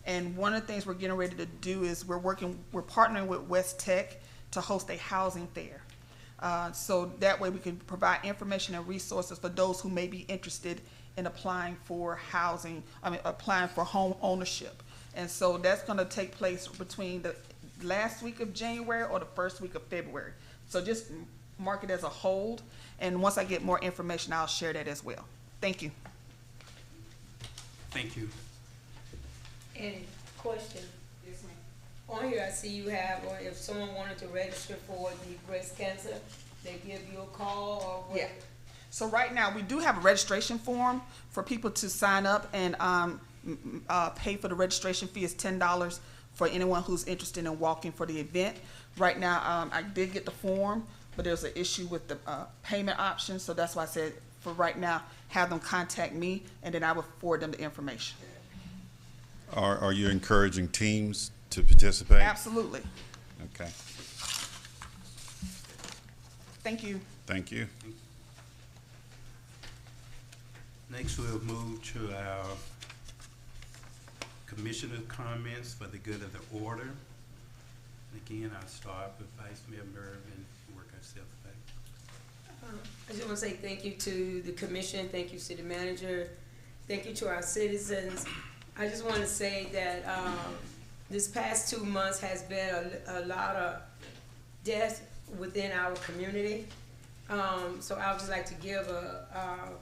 Speaker 12: and one of the things we're getting ready to do is we're partnering with West Tech to host a housing fair. So that way we can provide information and resources for those who may be interested in applying for applying for home ownership. And so that's gonna take place between the last week of January or the first week of February. So just mark it as a hold, and once I get more information, I'll share that as well. Thank you.
Speaker 1: Thank you.
Speaker 3: Any question?
Speaker 12: Yes, ma'am.
Speaker 3: On here, I see you have, or if someone wanted to register for the breast cancer, they give you a call or what?
Speaker 12: Yeah. So right now, we do have a registration form for people to sign up and pay for the registration fee is $10 for anyone who's interested in walking for the event. Right now, I did get the form, but there's an issue with the payment option, so that's why I said for right now, have them contact me, and then I will forward them the information.
Speaker 6: Are you encouraging teams to participate?
Speaker 12: Absolutely.
Speaker 6: Okay,
Speaker 12: Thank you.
Speaker 6: thank you.
Speaker 1: Next, we'll move to our commissioner comments for the good of the order. And again, I'll start with Vice Mayor Mervin and work ourselves back.
Speaker 3: I just want to say thank you to the commission, thank you city manager, thank you to our citizens. I just want to say that this past 2 months has been a lot of death within our community. So I would just like to give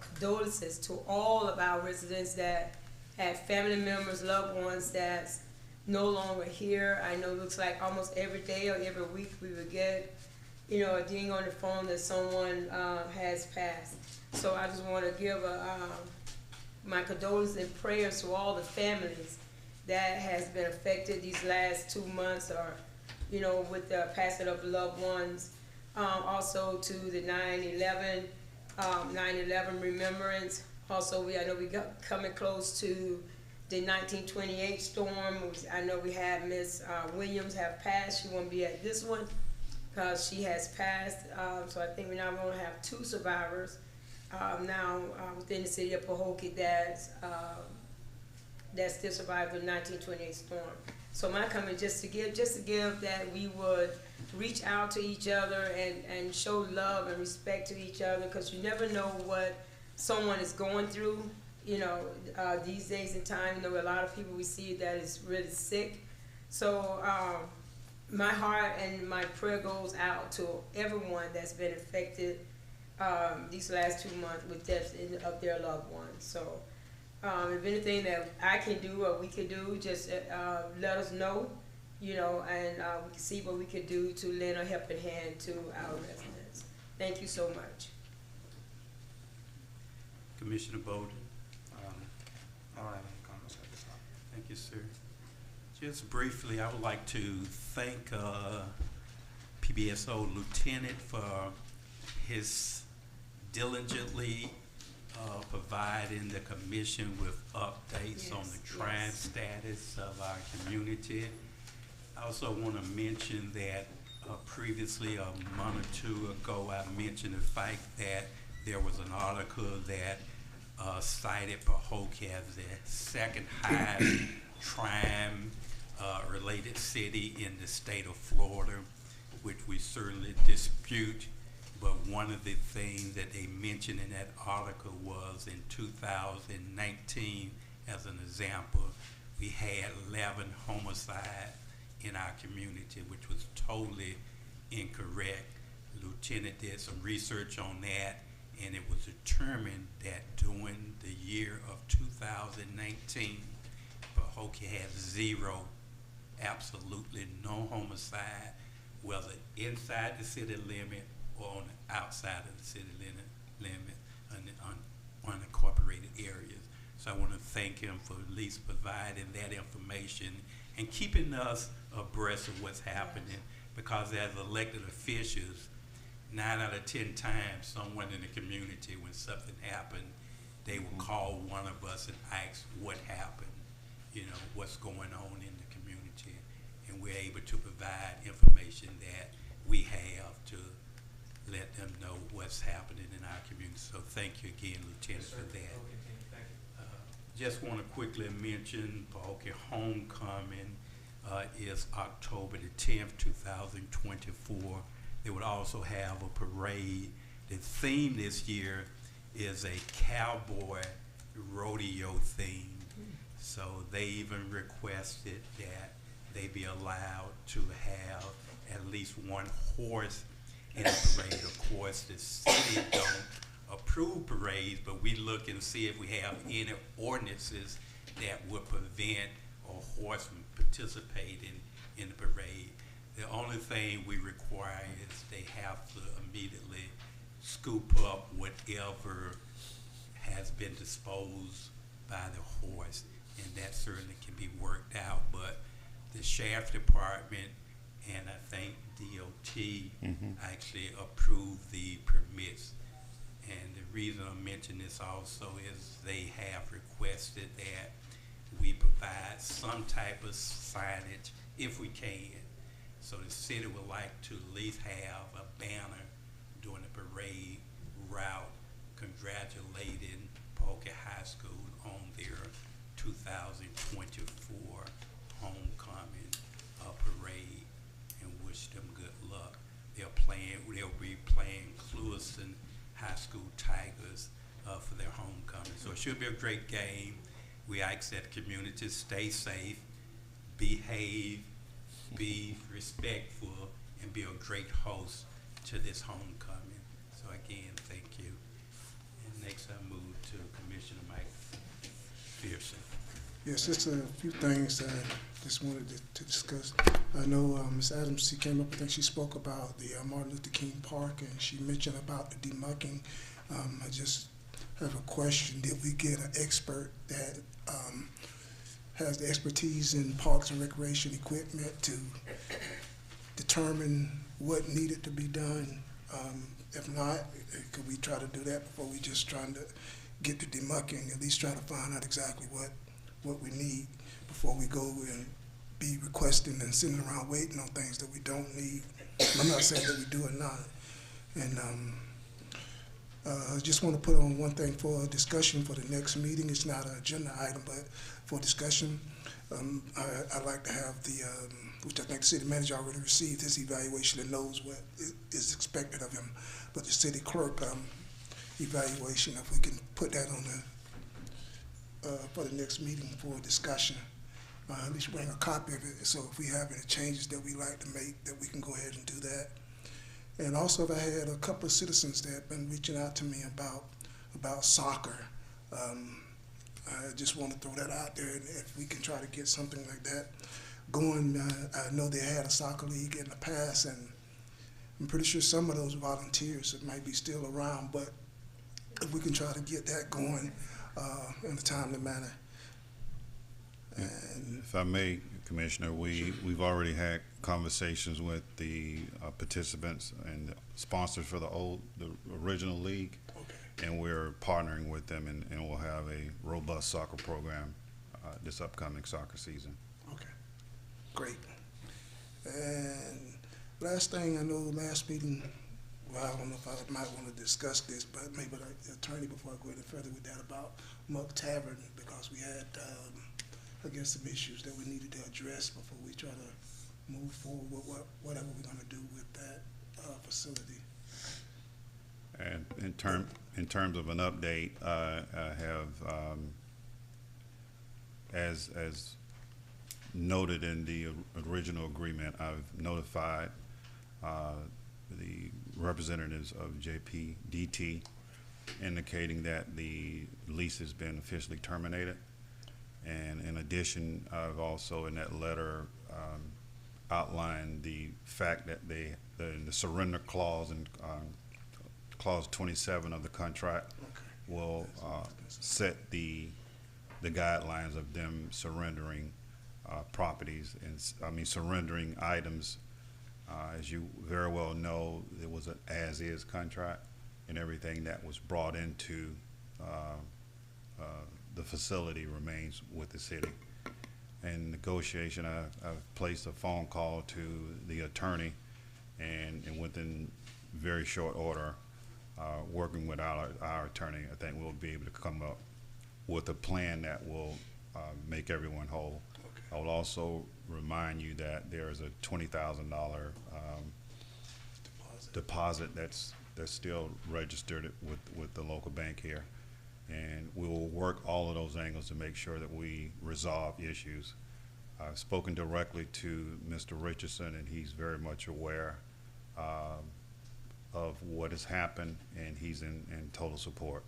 Speaker 3: condolences to all of our residents that had family members, loved ones that's no longer here. I know it looks like almost every day or every week we would get, you know, a ding on the phone that someone has passed. So I just want to give my condolences and prayers to all the families that has been affected these last 2 months, or, you know, with the passing of loved ones. Also to the 9/11 remembrance. Also, I know we got coming close to the 1928 storm. I know we had Miss Williams have passed. She won't be at this one because she has passed. So I think we now going to have 2 survivors now within the city of Pahokee that still survived the 1928 storm. So my comment just to give that we would reach out to each other and show love and respect to each other, because you never know what someone is going through. You know, these days and time, you know, a lot of people we see that is really sick. So my heart and my prayer goes out to everyone that's been affected these last 2 months with deaths of their loved ones. So if anything that I can do or we can do, just let us know, you know, and we can see what we can do to lend a helping hand to our residents. Thank you so much.
Speaker 1: Commissioner Bolden.
Speaker 7: I don't have any comments at this time.
Speaker 1: Thank you, sir. Just briefly, I would like to thank PBSO Lieutenant for his diligently providing the commission with updates on the crime status of our community. I also want to mention that previously, a month or 2 ago, I mentioned the fact that there was an article that cited Pahokee as the 2nd highest crime related city in the state of Florida, which we certainly dispute. But one of the things that they mentioned in that article was in 2019, as an example, we had 11 homicides in our community, which was totally incorrect. The lieutenant did some research on that, and it was determined that during the year of 2019, Pahokee had 0, absolutely no homicide, whether inside the city limit or on the outside of the city limit on unincorporated areas. So I want to thank him for at least providing that information and keeping us abreast of what's happening, because as elected officials, 9 out of 10 times someone in the community, when something happened, they will call one of us and ask what happened, you know, what's going on in the community, and we're able to provide information that we have to let them know what's happening in our community. So thank you again, Lieutenant, for that. Just want to quickly mention Pahokee Homecoming is October the 10th, 2024. They would also have a parade. The theme this year is a cowboy rodeo theme. So they even requested that they be allowed to have at least 1 horse in a parade. Of course, the city don't approve parades, but we look and see if we have any ordinances that would prevent a horse from participating in the parade. The only thing we require is they have to immediately scoop up whatever has been disposed by the horse, and that certainly can be worked out. But the sheriff's department and I think DOT actually approved the permits. And the reason I mention this also is they have requested that we provide some type of signage if we can. So the city would like to at least have a banner during the parade route congratulating Pahokee High School on their 2024 homecoming parade, and wish them good luck. They'll be playing Clewiston High School Tigers for their homecoming. So it should be a great game. We ask that communities stay safe, behave, be respectful, and be a great host to this homecoming. So again, thank you. And next I move to Commissioner Mike Pearson.
Speaker 2: Yes, just a few things that I just wanted to discuss. I know Ms. Adams, she came up, I think she spoke about the Martin Luther King Park, and she mentioned about the demucking. I just have a question. Did we get an expert that has the expertise in parks and recreation equipment to determine what needed to be done? If not, could we try to do that before we just trying to get the demucking, at least try to find out exactly what we need before we go and be requesting and sitting around waiting on things that we don't need. I'm not saying that we do or not. And I just want to put on one thing for a discussion for the next meeting. It's not an agenda item, but for discussion, I'd like to have the, which I think the city manager already received his evaluation and knows what is expected of him, but the city clerk evaluation, if we can put that on the, for the next meeting for discussion. At least bring a copy of it, so if we have any changes that we like to make, that we can go ahead and do that. And also, I had a couple of citizens that have been reaching out to me about soccer. I just want to throw that out there, and if we can try to get something like that going. I know they had a soccer league in the past, and I'm pretty sure some of those volunteers that might be still around, but if we can try to get that going in a timely manner. And
Speaker 6: if I may, Commissioner, we've already had conversations with the participants and the sponsors for the original league, okay, and we're partnering with them, and we'll have a robust soccer program this upcoming soccer season. Okay,
Speaker 2: great. And last thing, I know last meeting, well, I don't know if I might want to discuss this, but maybe the attorney, before I go any further with that, about Muck Tavern, because we had I guess some issues that we needed to address before we try to move forward with whatever we're going to do with that facility.
Speaker 6: And in terms of an update, I have, as noted in the original agreement, I've notified the representatives of JPDT, indicating that the lease has been officially terminated. And in addition, I've also in that letter outlined the fact that the surrender clause and clause 27 of the contract, okay, will set the guidelines of them surrendering properties, and surrendering items. As you very well know, there was an as-is contract, and everything that was brought into the facility remains with the city. In negotiation, I've placed a phone call to the attorney, and within very short order, working with our attorney, I think we'll be able to come up with a plan that will make everyone whole. Okay. I will also remind you that there is a $20,000 deposit that's still registered with the local bank here. And we will work all of those angles to make sure that we resolve issues. I've spoken directly to Mr. Richardson, and he's very much aware of what has happened, and he's in total support.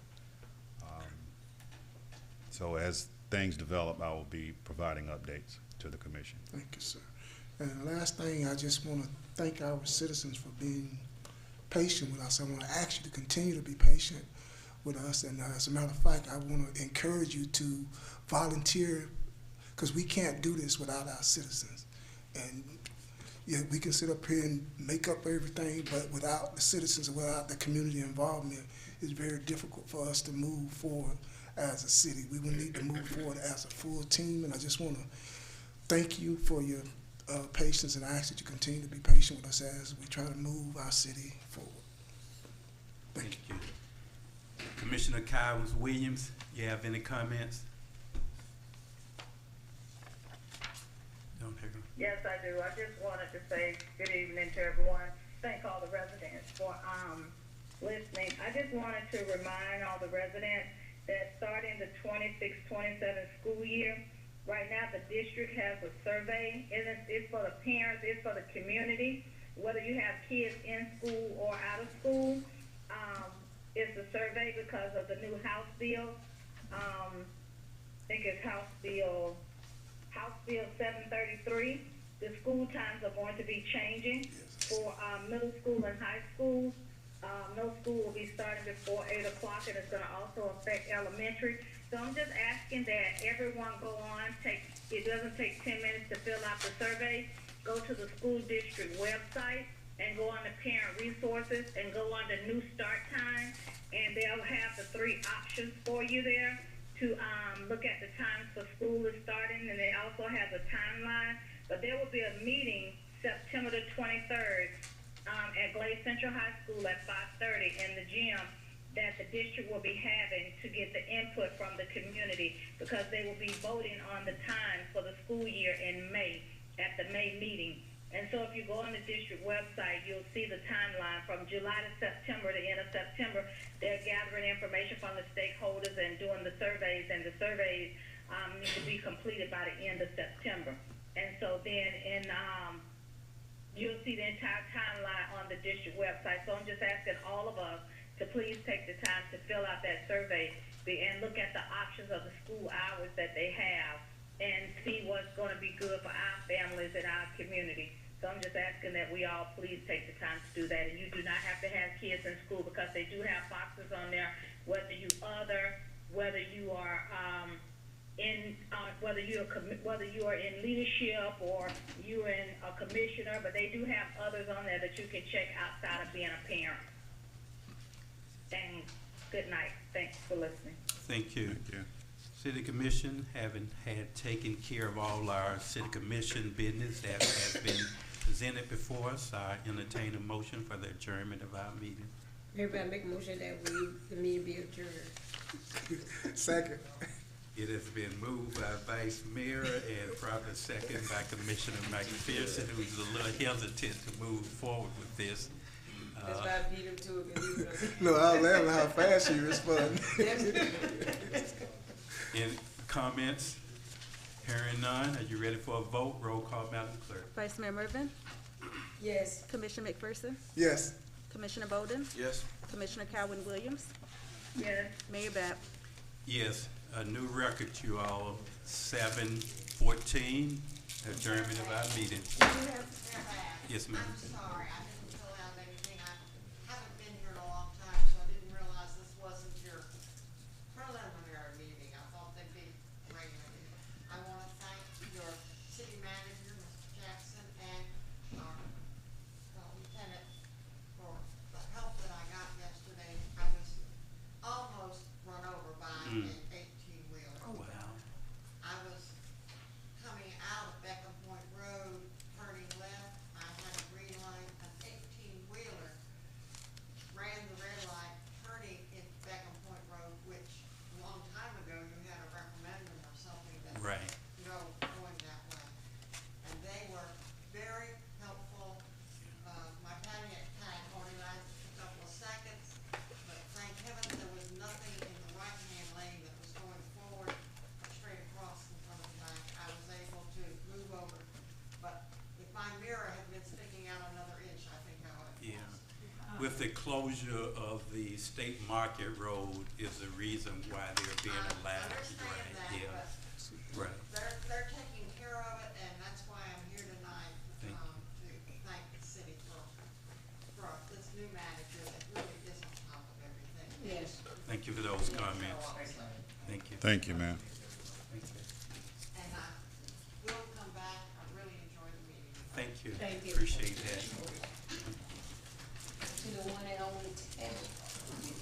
Speaker 6: So as things develop, I will be providing updates to the commission.
Speaker 2: Thank you, sir. And the last thing, I just want to thank our citizens for being patient with us. I want to ask you to continue to be patient with us, and as a matter of fact, I want to encourage you to volunteer, because we can't do this without our citizens. And yeah, we can sit up here and make up everything, but without the citizens, without the community involvement, it's very difficult for us to move forward as a city. We will need to move forward as a full team, and I just want to thank you for your patience, and I ask that you continue to be patient with us as we try to move our city forward. Thank you.
Speaker 1: Commissioner Kyles Williams, you have any comments?
Speaker 5: Yes, I do. I just wanted to say good evening to everyone. Thank all the residents for listening. I just wanted to remind all the residents that starting the 26-27 school year, right now the district has a survey, and it's for the parents, it's for the community, whether you have kids in school or out of school. It's a survey because of the new House bill. think it's House Bill 733. The school times are going to be changing for middle school and high school. Middle school will be starting before 8 o'clock, and it's going to also affect elementary. So I'm just asking that everyone go on, it doesn't take 10 minutes to fill out the survey. Go to the school district website and go on to parent resources and go on to new start time, and they'll have the 3 options for you there to look at the times for school is starting, and they also have the timeline. But there will be a meeting September the 23rd at Glade Central High School at 5:30 in the gym that the district will be having to get the input from the community, because they will be voting on the time for the school year in May at the May meeting. And so if you go on the district website, you'll see the timeline from July to September, the end of September. They're gathering information from the stakeholders and doing the surveys, and the surveys need to be completed by the end of September. And so then you'll see the entire timeline on the district website. So I'm just asking all of us to please take the time to fill out that survey and look at the options of the school hours that they have and see what's going to be good for our families and our community. So I'm just asking that we all please take the time to do that. And you do not have to have kids in school, because they do have boxes on there, whether you are whether you are in leadership or you're in a commissioner, but they do have others on there that you can check outside of being a parent. And good night. Thanks for listening.
Speaker 1: Thank you.
Speaker 6: Thank you.
Speaker 1: City Commission, having had taken care of all our City Commission business that has been presented before us, I entertain a motion for the adjournment of our meeting.
Speaker 3: Everybody make a motion that the meeting be adjourned.
Speaker 2: Second.
Speaker 1: It has been moved by Vice Mayor and probably second by Commissioner McPherson, who's a little hesitant to move forward with this.
Speaker 3: That's why I beat him to it.
Speaker 2: No, I was laughing how fast you responded.
Speaker 1: Any comments? Hearing none, are you ready for a vote? Roll call, Madam Clerk.
Speaker 4: Vice Mayor Mervin,
Speaker 3: Yes.
Speaker 4: Commissioner McPherson,
Speaker 2: Yes.
Speaker 4: Commissioner Bowden,
Speaker 7: Yes.
Speaker 4: Commissioner Calvin Williams,
Speaker 5: Yes.
Speaker 4: Mayor Bab.
Speaker 1: Yes, a new record, you all, 7:14, adjournment of our meeting. Yes, ma'am.
Speaker 13: I'm sorry, I didn't fill out anything. I haven't been here in a long time, so I didn't realize this wasn't your preliminary meeting. I thought they'd be regular. I want to thank your city manager, Mr. Jackson, and our lieutenant for the help that I got yesterday. I was almost run over by an 18-wheeler.
Speaker 1: Oh, wow.
Speaker 13: I was coming out of Beckham Point Road, turning left. I had a green light, an 18-wheeler ran the red light, turning into Beckham Point Road, which a long time ago you had a referendum or something that
Speaker 1: Right.
Speaker 13: going that way. And they were very helpful. My panic attack only lasted a couple of seconds, but thank heavens there was nothing in the right-hand lane that was going forward or straight across in front of the back. I was able to move over, but if my mirror had been sticking out another inch, I think I would have
Speaker 1: Yeah.
Speaker 13: lost.
Speaker 1: With the closure of the State Market Road is the reason why they're being
Speaker 13: I
Speaker 1: allowed.
Speaker 13: understand
Speaker 1: Right,
Speaker 13: that,
Speaker 1: yeah,
Speaker 13: but
Speaker 1: right.
Speaker 13: they're taking care of it, and that's why I'm here tonight,
Speaker 1: Thank
Speaker 13: to thank the city for this new manager that really is on top of everything.
Speaker 3: Yes.
Speaker 1: Thank you for those comments. Thank you.
Speaker 6: Thank you, ma'am.
Speaker 1: Thank you.
Speaker 13: And I will come back. I really enjoyed the meeting.
Speaker 1: Thank you.
Speaker 3: Thank you.
Speaker 1: Appreciate that.
Speaker 3: To the one and only Ted.